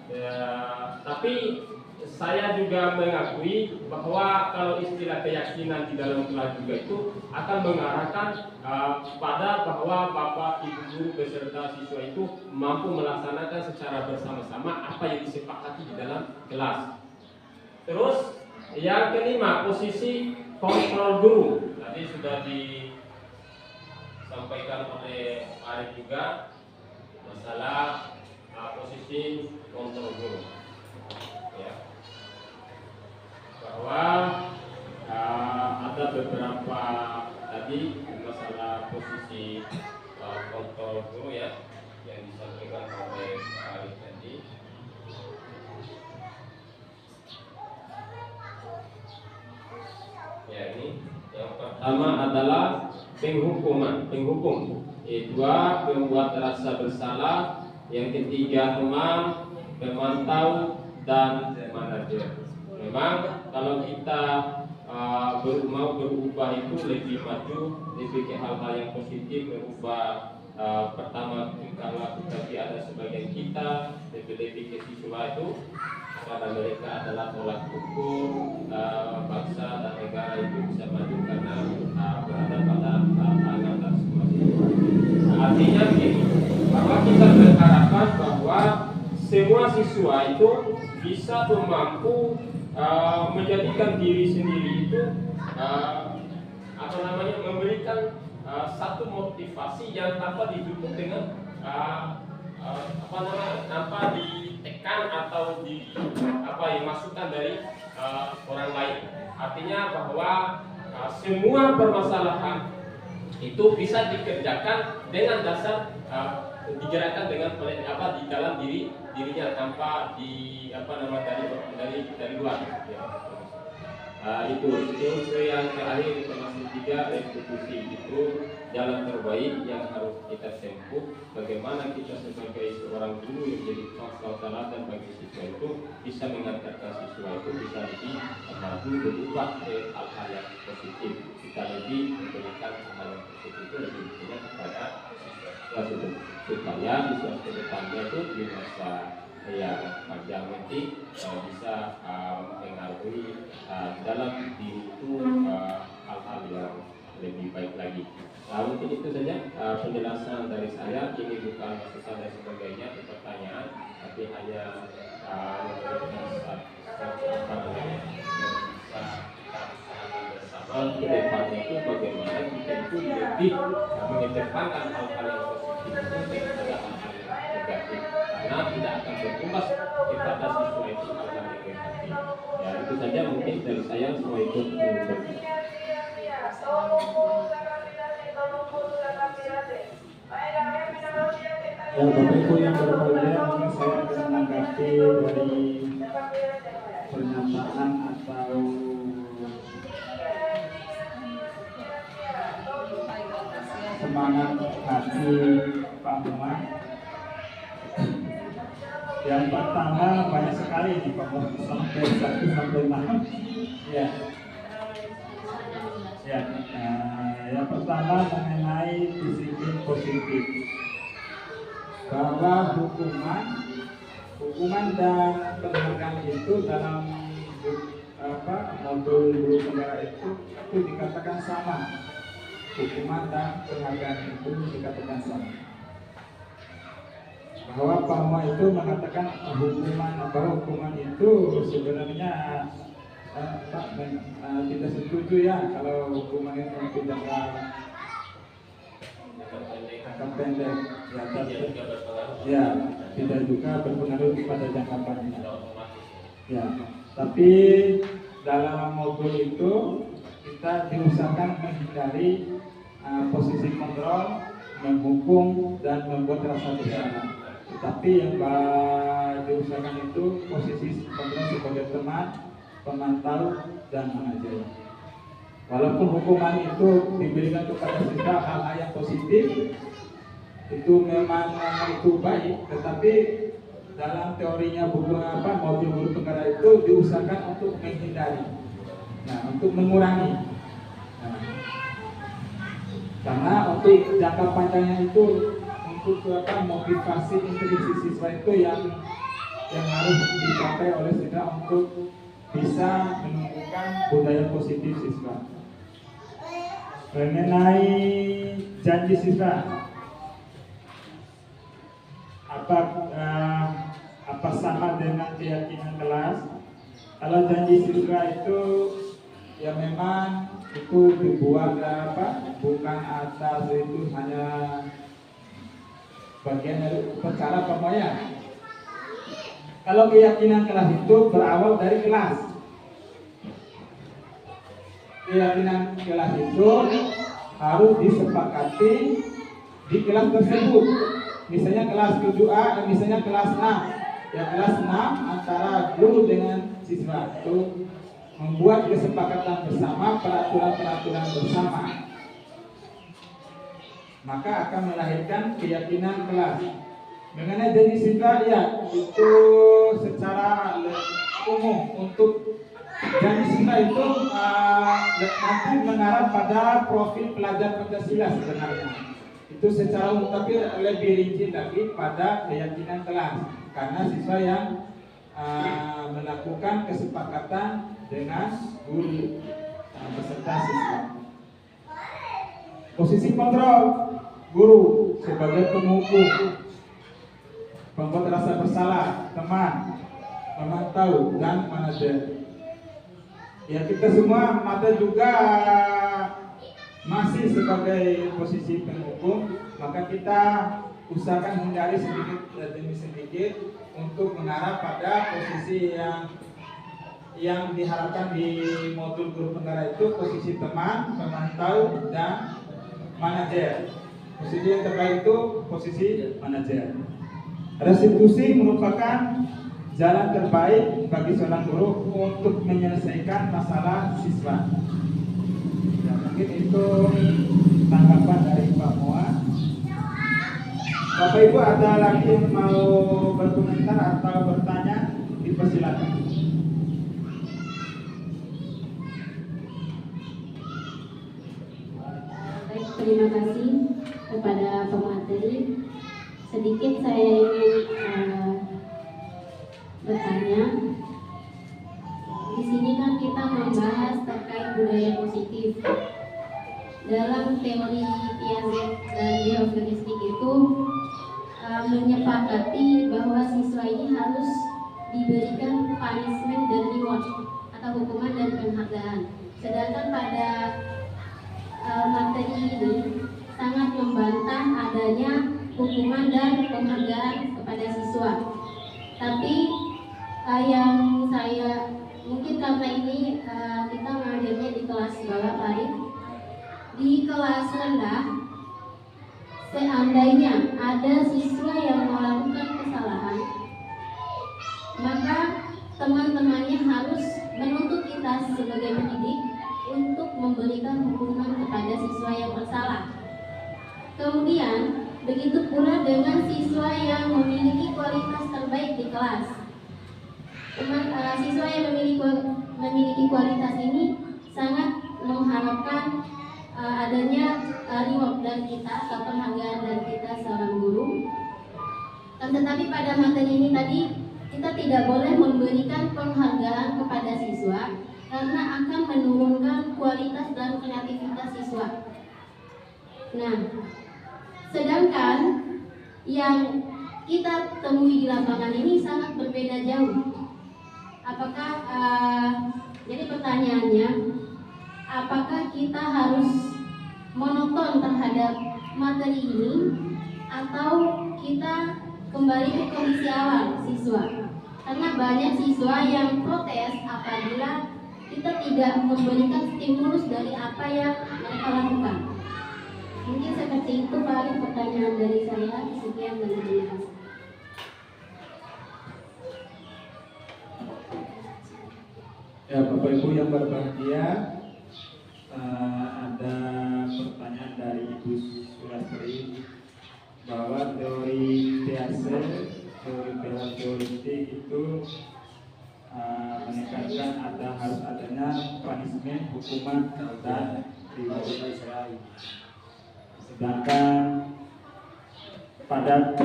Tapi saya juga mengakui bahwa kalau istilah keyakinan di dalam kelas juga itu akan mengarahkan pada bahwa bapak ibu guru beserta siswa itu mampu melaksanakan secara bersama-sama apa yang disepakati di dalam kelas. Terus yang kelima, posisi kontrol guru. Tadi sudah disampaikan oleh Pak Arif juga masalah posisi kontrol guru. Ya. Bahwa ada beberapa tadi masalah posisi kontrol guru ya yang disampaikan oleh Pak Arif tadi. Ya, ini yang pertama adalah penghukum, kedua membuat rasa bersalah, yang ketiga memantau dan manajer. Memang kalau kita mau berubah itu lebih maju, lebih ke hal-hal yang positif, merubah pertama kalau tadi ada sebagian kita lebih-lebih ke siswa itu karena mereka adalah tolak ukur bangsa dan negara itu bisa maju karena berada pada tangan semua siswa. Artinya begini, bahwa kita berharapan bahwa semua siswa itu bisa mampu menjadikan diri sendiri itu memberikan satu motivasi yang tanpa ditutup dengan tanpa ditekan atau masukan dari orang lain. Artinya bahwa semua permasalahan itu bisa dikerjakan dengan dasar digerakkan dengan di dalam dirinya tanpa dari luar. Itu yang terakhir informasi 3 restitusi itu jalan terbaik yang harus kita tempuh. Bagaimana kita sebagai seorang guru yang jadi contoh teladan bagi siswa itu bisa mengantarkan siswa itu bisa lebih maju berubah ke hal-hal yang positif. Kita lebih memberikan hal yang positif itu lebih banyak kepada siswa itu supaya siswa ke depannya itu di masa yang panjang nanti bisa mengaruhi dalam diri itu hal-hal yang lebih baik lagi. Mungkin itu saja penjelasan dari saya. Ini bukan masukan dan sebagainya itu pertanyaan, tapi hanya bersama ke depannya itu bagaimana kita itu lebih mengedepankan hal-hal yang positif daripada hal-hal yang negatif, karena tidak akan berimbas kepada siswa itu hal yang negatif. Ya itu saja mungkin dari saya. Semua ikut Ya, Bapak Ibu yang berbahagia, mungkin saya akan menanggapi dari pernyataan atau semangat hati Pak Muhammad. Yang pertama banyak sekali nih Pak Muhammad, sampai 1 sampai 6. Ya. Ya, yang pertama mengenai disiplin positif. Bahwa hukuman dan penghargaan itu dalam modul guru negara itu dikatakan sama. Hukuman dan penghargaan itu dikatakan sama. Bahwa Pak Muhammad itu mengatakan hukuman itu sebenarnya tidak setuju ya kalau hukuman itu jangka pendek ya, tidak juga berpengaruh pada jangka panjang ya. Tapi dalam modul itu kita diusahakan menghindari posisi kontrol, menghukum dan membuat rasa bersalah. Tapi yang diusahakan itu posisi kontrol sebagai teman, pemantau dan mengajari. Walaupun hukuman itu diberikan kepada siswa hal-hal yang positif, itu memang itu baik, tetapi dalam teorinya modul guru negara itu diusahakan untuk menghindari, untuk mengurangi. Karena untuk jangka panjangnya itu untuk motivasi intelektual siswa itu yang harus dicapai oleh siswa untuk bisa menumbuhkan budaya positif siswa. Mengenai janji siswa, apa sama dengan keyakinan kelas? Kalau janji siswa itu ya memang itu dibuat bukan atas itu hanya bagian dari perkara pembayar. Kalau keyakinan kelas itu berawal dari kelas. Keyakinan kelas itu harus disepakati di kelas tersebut. Misalnya kelas 7A, misalnya kelas 6. Ya kelas 6 antara guru dengan siswa itu membuat kesepakatan bersama, peraturan-peraturan bersama. Maka akan melahirkan keyakinan kelas. Mengenai janji siswa ya itu secara umum untuk janji siswa itu nanti mengarah pada profil pelajar Pancasila sebenarnya. Itu secara umum, tapi lebih rinci lagi pada keyakinan kelas, karena siswa yang melakukan kesepakatan dengan guru beserta siswa. Posisi kontrol guru sebagai pengukur, pembuat rasa bersalah, teman, memantau, dan manajer. Ya, kita semua mata juga masih sebagai posisi penghukum, maka kita usahakan hindari sedikit demi sedikit untuk mengarah pada posisi yang diharapkan di modul guru penggerak itu, posisi teman, pemantau, dan manajer. Posisi yang terbaik itu posisi manajer. Restitusi merupakan jalan terbaik bagi seorang guru untuk menyelesaikan masalah siswa. Ya, mungkin itu tanggapan dari Pak Moa. Bapak Ibu ada lagi yang mau berkomentar atau bertanya, dipersilakan. Baik, terima kasih kepada pemateri. Sedikit saya ingin bertanya. Di sini kan kita membahas terkait budaya positif. Dalam teori Piaget dan geofenistik itu menyepakati bahwa siswa ini harus diberikan punishment dan reward atau hukuman dan penghargaan. Sedangkan pada materi ini sangat membantah adanya hukuman dan penghargaan kepada siswa. Tapi yang saya mungkin karena ini kita mengajarnya di kelas bawah paling, di kelas rendah, seandainya ada siswa yang melakukan kesalahan, maka teman-temannya harus menuntut kita sebagai pendidik untuk memberikan hukuman kepada siswa yang bersalah. Kemudian begitu pula dengan siswa yang memiliki kualitas terbaik di kelas. Siswa yang memiliki kualitas ini sangat mengharapkan adanya reward dari kita atau penghargaan dari kita seorang guru. Tetapi pada materi ini tadi kita tidak boleh memberikan penghargaan kepada siswa karena akan menurunkan kualitas dan kreativitas siswa. Nah, sedangkan yang kita temui di lapangan ini sangat berbeda jauh. Apakah jadi pertanyaannya, apakah kita harus monoton terhadap materi ini atau kita kembali ke kondisi awal siswa? Karena banyak siswa yang protes apabila kita tidak memberikan stimulus dari apa yang mereka lakukan. Mungkin seperti itu paling pertanyaan dari saya. Sekian dan terima kasih. Ya, Bapak Ibu yang berbahagia, ada pertanyaan dari Ibu Sulastri bahwa teori Piaget, teori teoretik itu menekankan harus adanya punishment, hukuman, dan reward. Sedangkan pada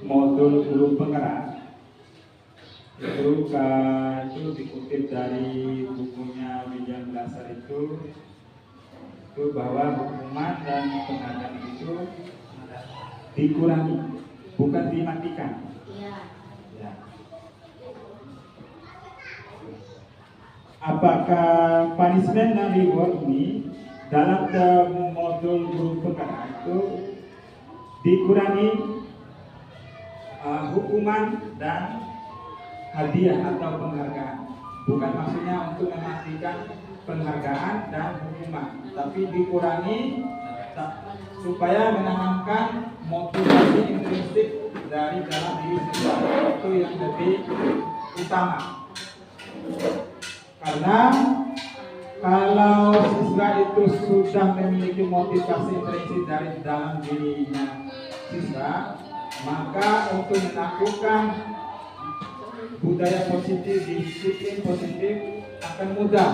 modul guru penggerak itu dikutip dari bukunya William Glasser itu bahwa hukuman dan penghargaan itu dikurangi, bukan dimatikan. Ya. Apakah punishment dan reward ini dalam modul guru penggerak itu dikurangi hukuman dan hadiah atau penghargaan? Bukan maksudnya untuk mematikan penghargaan dan hukuman, tapi dikurangi supaya menanamkan motivasi intrinsik dari dalam diri siswa, itu yang lebih utama. Karena kalau siswa itu sudah memiliki motivasi intrinsik dari dalam dirinya siswa, maka untuk melakukan budaya positif, disiplin positif akan mudah.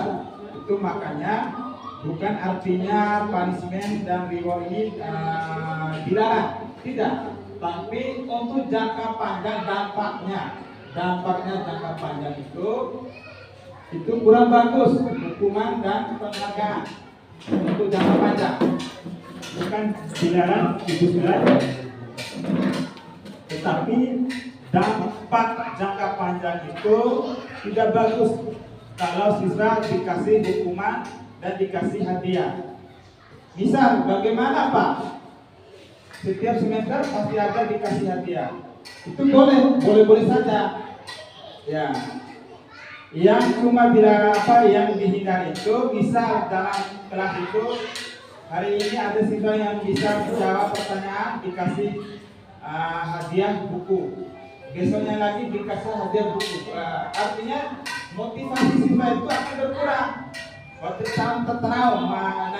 Itu makanya bukan artinya punishment dan reward ini dilarang, tidak. Tapi untuk jangka panjang dampaknya jangka panjang itu kurang bagus hukuman dan penghargaan untuk jangka panjang. Bukan dilarang itu dilarang, tetapi dampak jangka panjang itu tidak bagus kalau siswa dikasih hukuman dan dikasih hadiah. Misal bagaimana Pak? Setiap semester pasti ada dikasih hadiah. Itu boleh saja. Ya. Yang cuma bila yang dihindari itu bisa dalam kelas itu hari ini ada siswa yang bisa menjawab pertanyaan dikasih hadiah buku. Besoknya lagi dikasih hadiah buku. Artinya motivasi siswa itu akan berkurang. Waktu tahun tertrauma,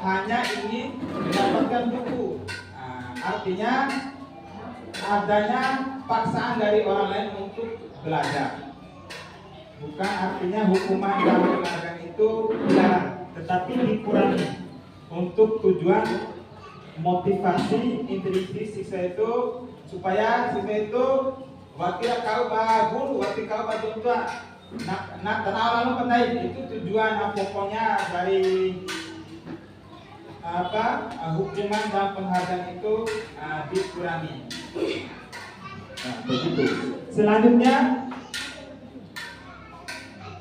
hanya ingin mendapatkan buku. Artinya adanya paksaan dari orang lain untuk belajar. Bukan artinya hukuman dan penghargaan itu dilarang, tetapi dikurangi untuk tujuan motivasi intelektual siswa itu supaya siswa itu waktu kau bagul, waktu kau berjumpa nak lalu penting itu tujuan pokoknya dari hukuman dan penghargaan itu dikurangi. Nah, begitu. Selanjutnya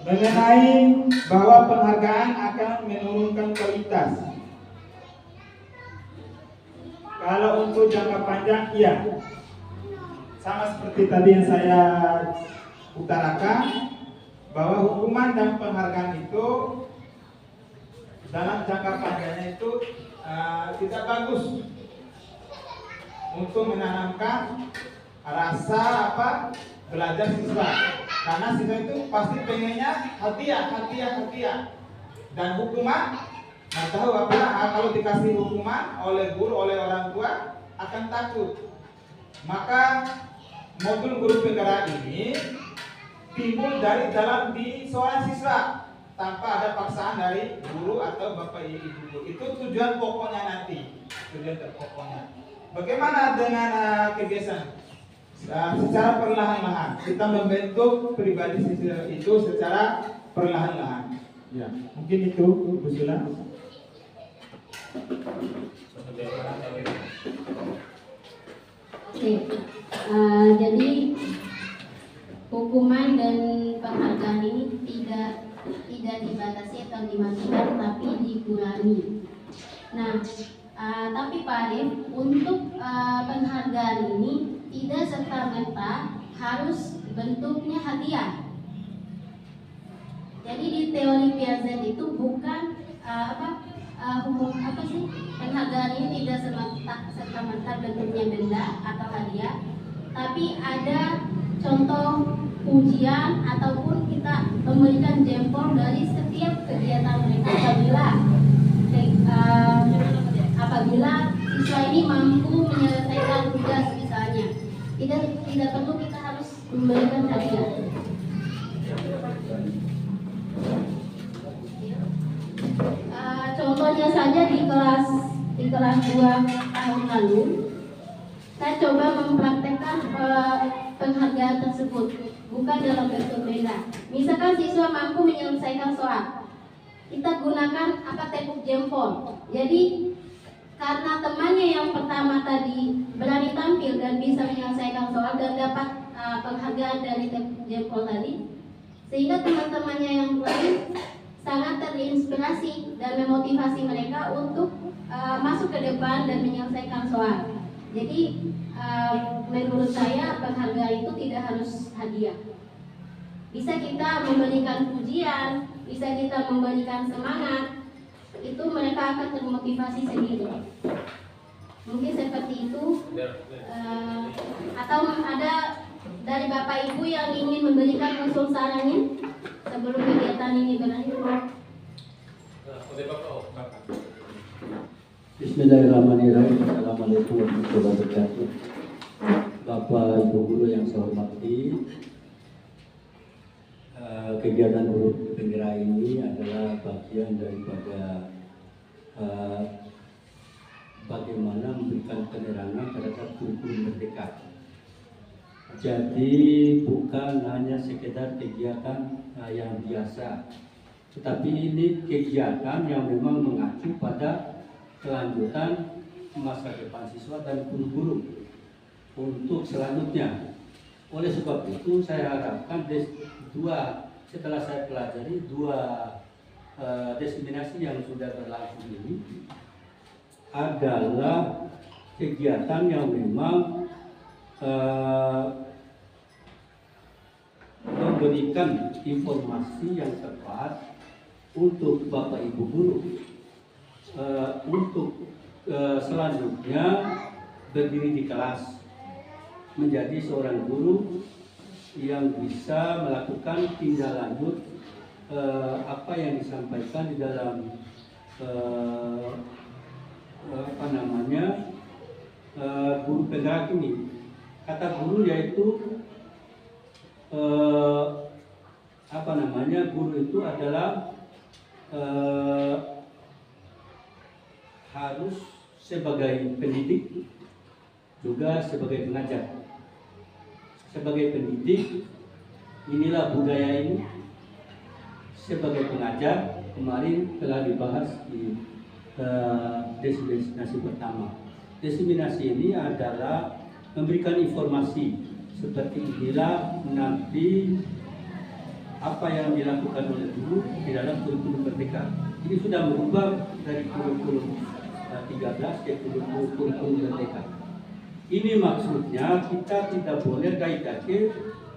mengenai bahwa penghargaan akan menurunkan kualitas. Kalau untuk jangka panjang, iya. Sama seperti tadi yang saya utarakan, bahwa hukuman dan penghargaan itu dalam jangka panjangnya itu tidak bagus untuk menanamkan rasa belajar siswa. Karena siswa itu pasti pengennya hadiah dan hukuman. Nah, tahu kalau dikasih hukuman oleh guru, oleh orang tua akan takut. Maka modul guru penggerak ini timbul dari dalam di seorang siswa tanpa ada paksaan dari guru atau bapak ibu guru. Itu tujuan pokoknya nanti, tujuan terpokoknya. Bagaimana dengan kebiasaan? Secara perlahan-lahan kita membentuk pribadi siswa itu secara perlahan-lahan. Ya, mungkin itu Bu Sula. Oke, jadi hukuman dan penghargaan ini tidak dibatasi atau dimatikan, tapi dikurangi. Nah, tapi Pak Arif, untuk penghargaan ini tidak serta-merta harus bentuknya hadiah. Jadi di teori Piaget itu bukan penghargaan ini tidak serta-merta bentuknya benda atau hadiah, tapi ada contoh pujian ataupun kita memberikan jempol dari setiap kegiatan mereka apabila siswa ini mampu menyelesaikan tugas misalnya. Tidak perlu kita harus memberikan hadiah. Contohnya saja di kelas 2 tahun lalu, saya coba mempraktekkan penghargaan tersebut, bukan dalam bentuk benda. Misalkan siswa mampu menyelesaikan soal, kita gunakan tepuk jempol. Jadi karena temannya yang pertama tadi berani tampil dan bisa menyelesaikan soal dan dapat penghargaan dari tepuk jempol tadi, sehingga teman-temannya yang lain sangat terinspirasi dan memotivasi mereka untuk masuk ke depan dan menyelesaikan soal. Jadi menurut saya penghargaan itu tidak harus hadiah. Bisa kita memberikan pujian, bisa kita memberikan semangat, itu mereka akan termotivasi sendiri. Mungkin seperti itu. Atau ada dari Bapak Ibu yang ingin memberikan usul sarannya sebelum kegiatan ini berlanjut. Bismillahirrahmanirrahim. Assalamualaikum warahmatullahi wabarakatuh. Bapak Ibu guru yang saya hormati, kegiatan guru penggerak ini adalah bagian daripada bagaimana memberikan penerangan terhadap kurikulum merdeka. Jadi bukan hanya sekedar kegiatan yang biasa, tetapi ini kegiatan yang memang mengacu pada kelanjutan masa depan siswa dan guru-guru untuk selanjutnya. Oleh sebab itu saya harapkan setelah saya pelajari dua diseminasi yang sudah berlangsung ini adalah kegiatan yang memang memberikan informasi yang tepat untuk Bapak Ibu guru untuk selanjutnya berdiri di kelas menjadi seorang guru yang bisa melakukan tindak lanjut apa yang disampaikan di dalam guru penggerak ini. Kata guru yaitu guru itu adalah harus sebagai pendidik juga sebagai pengajar. Sebagai pendidik, inilah budaya ini. Sebagai pengajar, kemarin telah dibahas di diseminasi pertama. Diseminasi ini adalah memberikan informasi seperti inilah nanti apa yang dilakukan oleh guru di dalam kurikulum merdeka. Ini sudah berubah dari kurikulum 13 ke kurikulum merdeka. Ini maksudnya kita tidak boleh kait-kait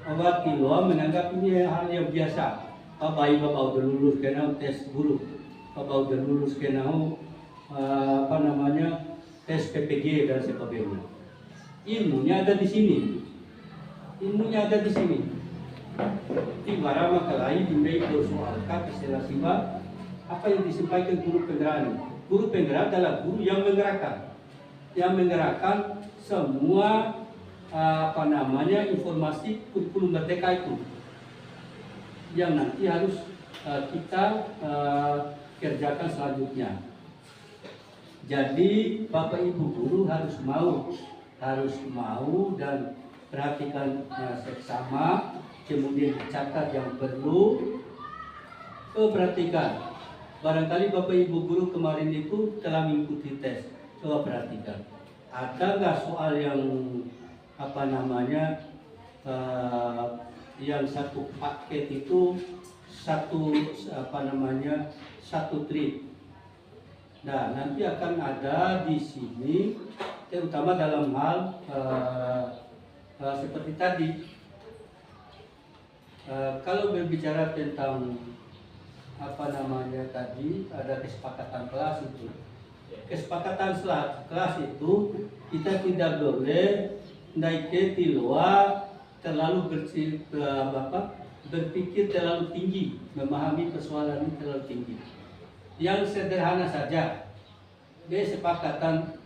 awak tiloa menganggap ini hal yang biasa. Bapak udah lulus kena tes guru, Bapak udah lulus kena tes PPG dan sebagainya. Ilmunya ada di sini. Ilmunya ada di sini. Ibarat makalai dimulai soal istilah siba apa yang disampaikan guru penggerak. Guru penggerak adalah guru yang menggerakkan semua informasi kurikulum merdeka itu yang nanti harus kita kerjakan selanjutnya. Jadi Bapak Ibu guru harus mau dan perhatikan seksama, kemudian dicatat yang perlu perhatikan. Barangkali Bapak Ibu guru kemarin itu telah mengikuti tes, coba perhatikan. Ada nggak soal yang yang satu paket itu satu trip. Nah, nanti akan ada di sini terutama dalam hal seperti tadi. Kalau berbicara tentang tadi ada kesepakatan kelas itu. Kesepakatan kelas itu kita tidak boleh naik ke tiloa terlalu berpikir terlalu tinggi, memahami persoalan ini terlalu tinggi. Yang sederhana saja, kesepakatan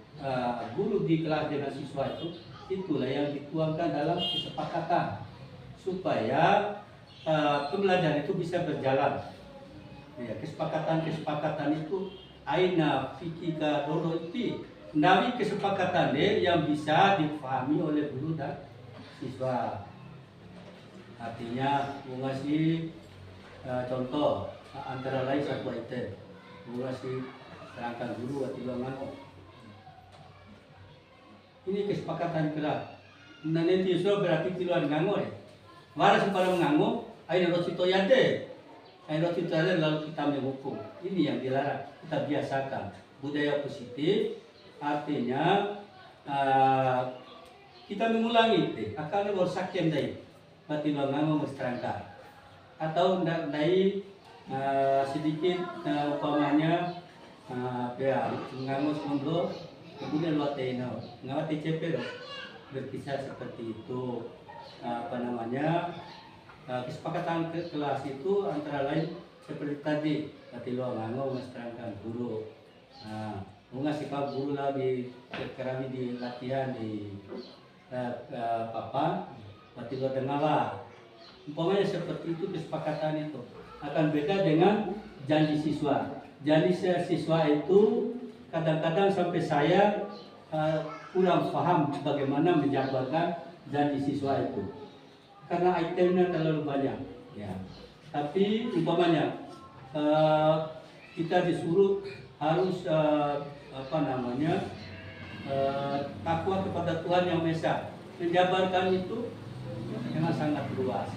guru di kelas dengan siswa itulah yang dituangkan dalam kesepakatan supaya pembelajaran itu bisa berjalan. Ya, kesepakatan itu aina fikika dodo itu dari kesepakatan yang bisa dipahami oleh guru dan siswa. Artinya mengasih contoh antara lain satu item, mengasih terangkan guru atau bangun. Ini kesepakatan kelas. Nanti siswa berarti tiluan nganggo ya. Waras para menganggo, aina rosito yade. Aina rosito yade lalu kita menghukum. Ini yang dilarang. Kita biasakan budaya positif. Artinya kita mengulangi akan bersakian dari mati nganggo mesterangkan atau dari sedikit umpamanya nganggo semondo kemudian luateno ngawati cepet berkisah seperti itu. Kesepakatan kelas itu antara lain seperti tadi mati nganggo mesterangkan guru. Ngasih guru lah kami di latihan di papan mati lo dengalah Umpamanya seperti itu kesepakatan itu akan beda dengan janji siswa. Janji siswa itu kadang-kadang sampai saya kurang paham bagaimana menjabarkan janji siswa itu karena itemnya terlalu banyak ya. Tapi umpamanya kita disuruh harus takwa kepada Tuhan Yang Maha Esa. Menjabarkan itu memang sangat luas.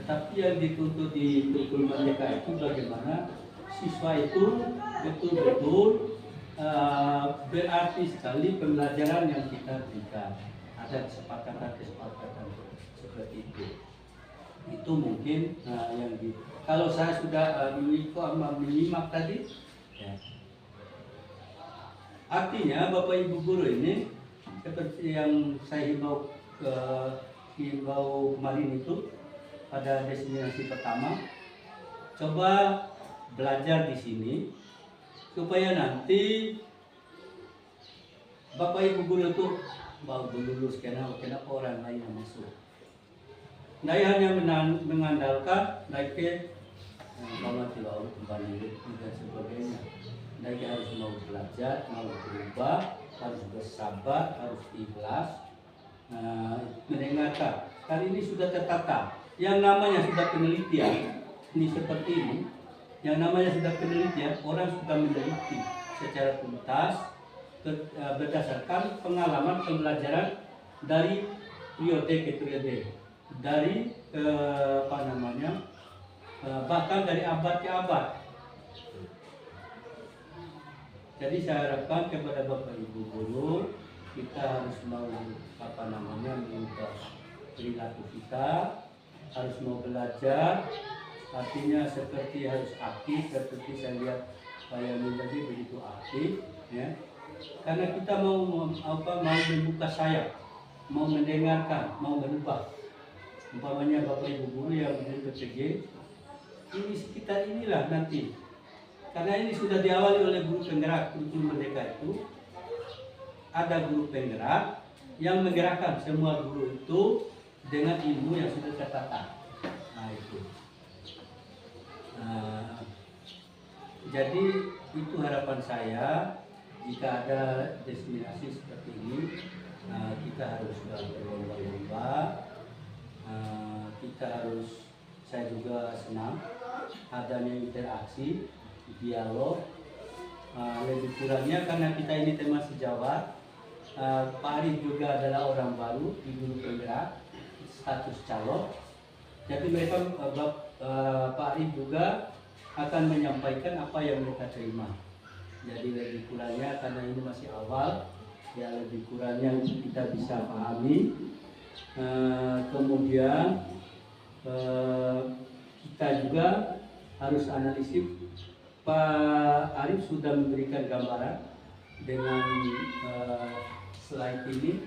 Tetapi yang dituntut di kurikulum Merdeka itu bagaimana siswa itu betul-betul berarti sekali pembelajaran yang kita berikan. Ada kesepakatan seperti itu. Itu mungkin kalau saya sudah menyimak tadi, ya. Artinya Bapak Ibu guru ini seperti yang saya himbau kemarin itu pada destinasi pertama, coba belajar di sini supaya nanti Bapak Ibu guru itu baru lulus kenapa orang lain yang masuk. Nah, hanya mengandalkan naik ke kalau tidak kembali dan sebagainya. Naik harus mau belajar, mau berubah, harus bersabar, harus ikhlas, mendengarkan. Kali ini sudah tertata. Yang namanya sudah penelitian, ini seperti ini. Yang namanya sudah penelitian, orang sudah meneliti secara tuntas berdasarkan pengalaman pembelajaran dari periode ke periode, dari bahkan dari abad ke abad. Jadi saya harapkan kepada Bapak Ibu guru kita harus mau mengubah perilaku kita, harus mau belajar. Artinya seperti harus aktif, seperti saya lihat Pak Yamin tadi begitu aktif, ya. Karena kita mau membuka sayap, mau mendengarkan, mau berubah. Umpamanya Bapak Ibu guru yang menjadi PPG, ini kita inilah nanti. Karena ini sudah diawali oleh guru penggerak kurikulum Merdeka itu, ada guru penggerak yang menggerakkan semua guru itu dengan ilmu yang sudah tertata. Nah itu. Jadi itu harapan saya, jika ada destinasi seperti ini, kita harus berlomba-lomba, kita harus, saya juga senang adanya interaksi, dialog, lebih kurangnya karena kita ini tema sejawat. Pak Arif juga adalah orang baru di guru penggerak, status calon. Jadi mereka Pak Arif juga akan menyampaikan apa yang mereka terima. Jadi lebih kurangnya karena ini masih awal, ya lebih kurangnya kita bisa pahami. Kemudian kita juga harus analisis. Pak Arif sudah memberikan gambaran dengan slide ini,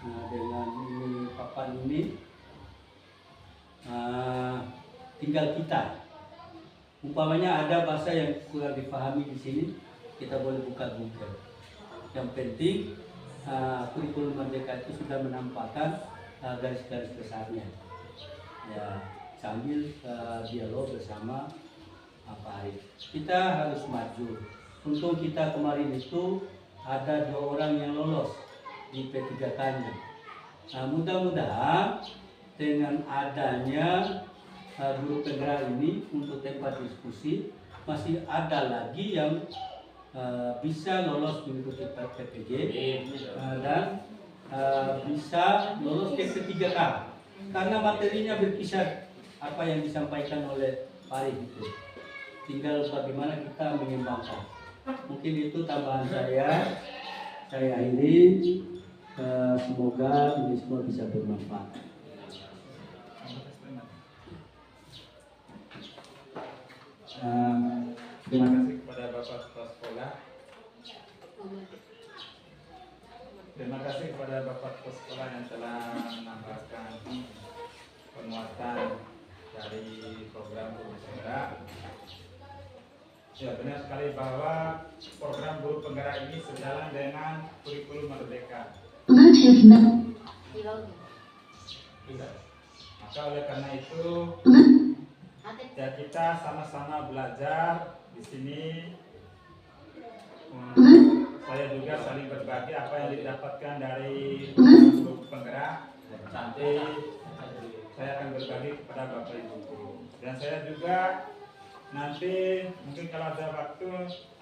dengan ini papan ini. Tinggal kita, umpamanya ada bahasa yang kurang dipahami di sini, kita boleh buka Google. Yang penting kurikulum Merdeka itu sudah menampakkan garis-garis besarnya, ya, sambil dialog bersama Pak Arif. Kita harus maju. Untung kita kemarin itu ada 2 orang yang lolos di P3K-nya. Nah, mudah-mudahan dengan adanya guru penggerak ini untuk tempat diskusi, masih ada lagi yang bisa lolos mengikuti PPG dan bisa lolos ke P3K karena materinya berkisar apa yang disampaikan oleh Pak Arif itu. Tinggal bagaimana kita mengembangkan. Mungkin itu tambahan saya. Saya akhiri. Semoga ini semua bisa bermanfaat. Terima kasih kepada Bapak Kepala Sekolah. Terima kasih kepada Bapak Kepala Sekolah yang telah menambahkan penguatan dari program guru penggerak. Ya, benar sekali bahwa program guru penggerak ini sejalan dengan kurikulum Merdeka. Bisa. Maka oleh karena itu ya kita sama-sama belajar di sini. Saya juga saling berbagi apa yang didapatkan dari grup penggerak. Nanti saya akan berbagi kepada Bapak Ibu guru. Dan saya juga nanti mungkin kalau ada waktu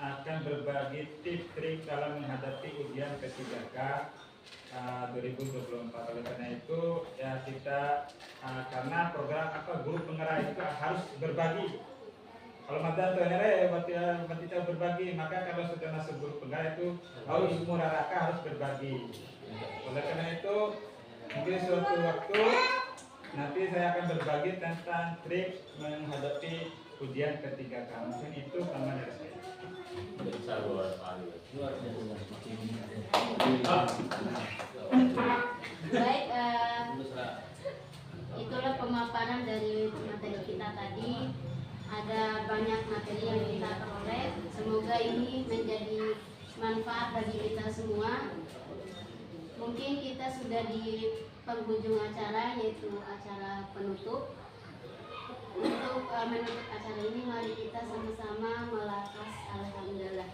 akan berbagi tips trik dalam menghadapi ujian P3K 2024. Oleh karena itu ya kita karena program guru penggerak itu harus berbagi. Kalau mata tuanere berarti berbagi, maka kalau sudah masuk guru penggerak itu harus muraraka harus berbagi. Oleh karena itu mungkin suatu waktu nanti saya akan berbagi tentang trik menghadapi ujian P3K. Mungkin itu sama dari saya. Baik, itulah pemaparan dari materi kita tadi. Ada banyak materi yang kita peroleh. Semoga ini menjadi manfaat bagi kita semua. Mungkin kita sudah di penghujung acara, yaitu acara penutup. Untuk menutup acara ini, mari kita sama-sama melafaz alhamdulillah.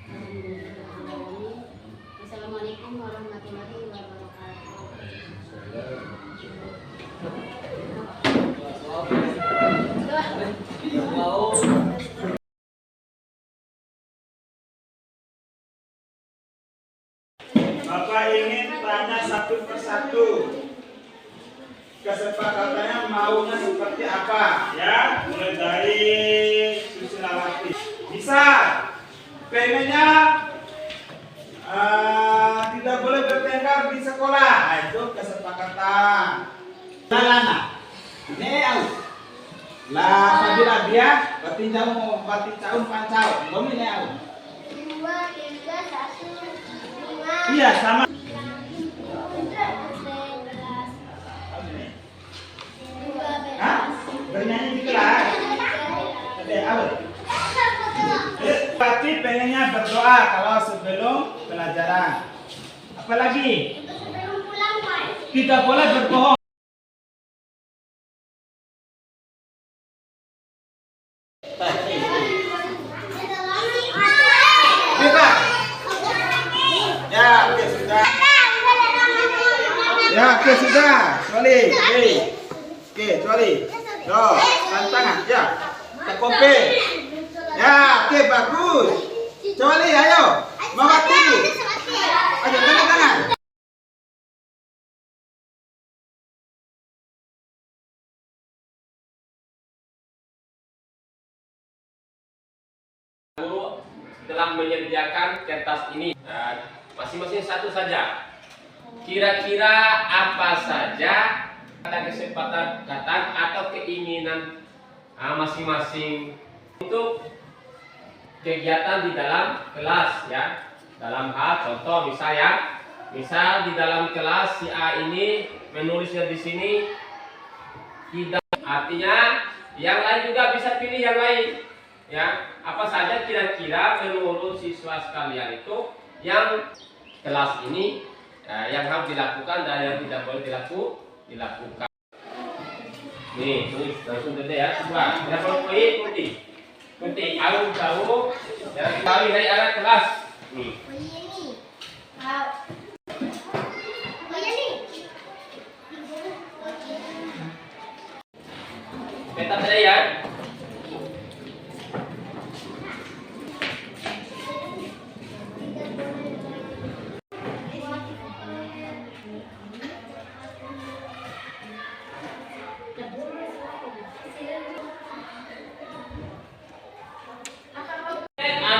Alhamdulillah. Wassalamualaikum warahmatullahi wabarakatuh. Bapak ingin tanya satu persatu. Kesepakatannya maunya seperti apa? Ya, mulai dari Susilawati. Bisa. Pengennya tidak boleh bertengkar di sekolah. Nah, itu kesepakatan. Lalana. Ini aus. Lah, apabila dia batin jauh pancau. Belum ini aus. 2, 3, 1, 5. Iya, sama. Hah? Bernyanyi di kelas? Ada apa? Berarti pengennya berdoa kalau sebelum pelajaran. Apalagi? Tidak boleh berbohong. Bebas. Ya, oke sudah. Ya, oke sudah. Sorry. Oke, sorry. Yo, tantangan. Ya, terkompe. Ya, oke bagus. Sorry, ayo. Mawati. Ayo, tangan. Guru telah menyediakan kertas ini, masing-masing satu saja. Kira-kira apa saja ada kesempatan atau keinginan masing-masing untuk kegiatan di dalam kelas, ya. Dalam hal contoh misal di dalam kelas si A ini menulisnya di sini tidak, artinya yang lain juga bisa pilih yang lain. Ya, apa saja kira-kira menurut siswa sekalian itu yang kelas ini yang harus dilakukan dan yang tidak boleh dilakukan. Nih, tulis langsung saja ya, semua. Tidak perlu kunti, tahu, jangan kali dari anak kelas. Nih. Peta saja ya.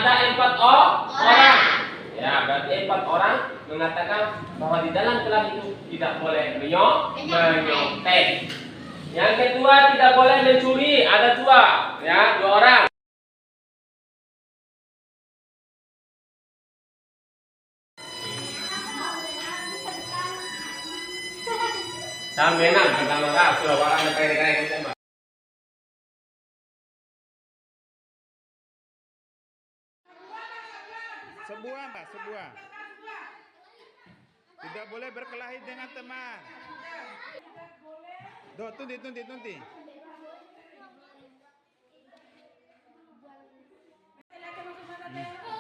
Ada 4 orang. Ya, berarti 4 orang mengatakan bahwa di dalam kelas itu tidak boleh menyontek. Yang kedua tidak boleh mencuri, ada 2, ya, 2 orang. Sampenan pertama kali sudah orang keren-keren kita. Sebuah, Mbak, sebuah. Tidak boleh berkelahi dengan teman. Do, tunti.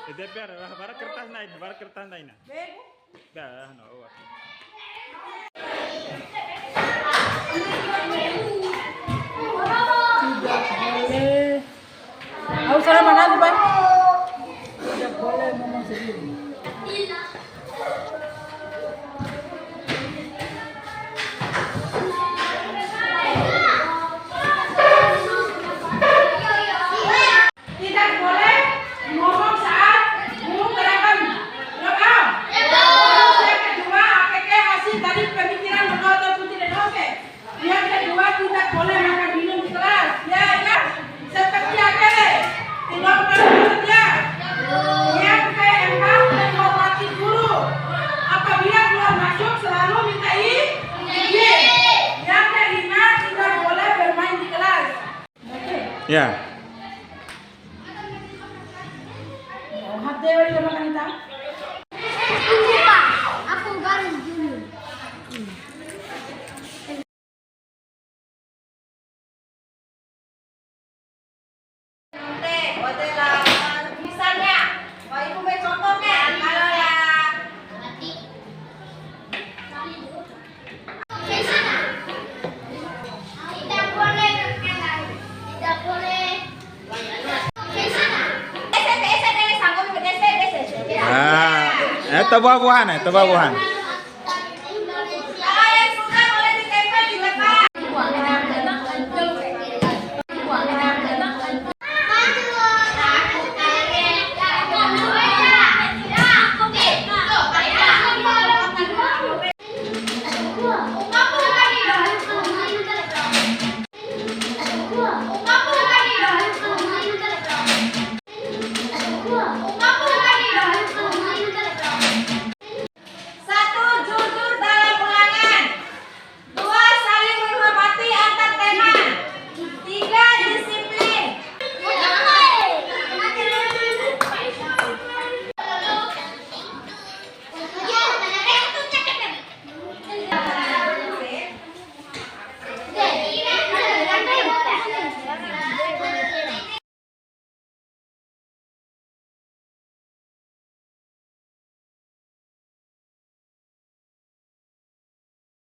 Itu biar barat kertas naik na. Dah, no. Aku sana mana tu, Bang? Tidak boleh ngomong sendiri. Tidak boleh ngomong saat guru gerakan lokal. Yang kedua, APK hasil dari pemikiran lokal atau tidak oke. Yang kedua, tidak boleh makan minum di kelas. Ya. Seperti AKD. Tidak boleh kerja. Yang keempat, menghormati guru. Apabila keluar masuk selalu minta izin. Yang kelima, tidak boleh bermain di kelas. Ya. Hati wali sama kanita. Aku garis dulu. Misalnya, kalau ibu mau contohnya, kalau ya Tidak boleh berkenan. Tidak boleh. sanggup Ah, itu buah-buahan.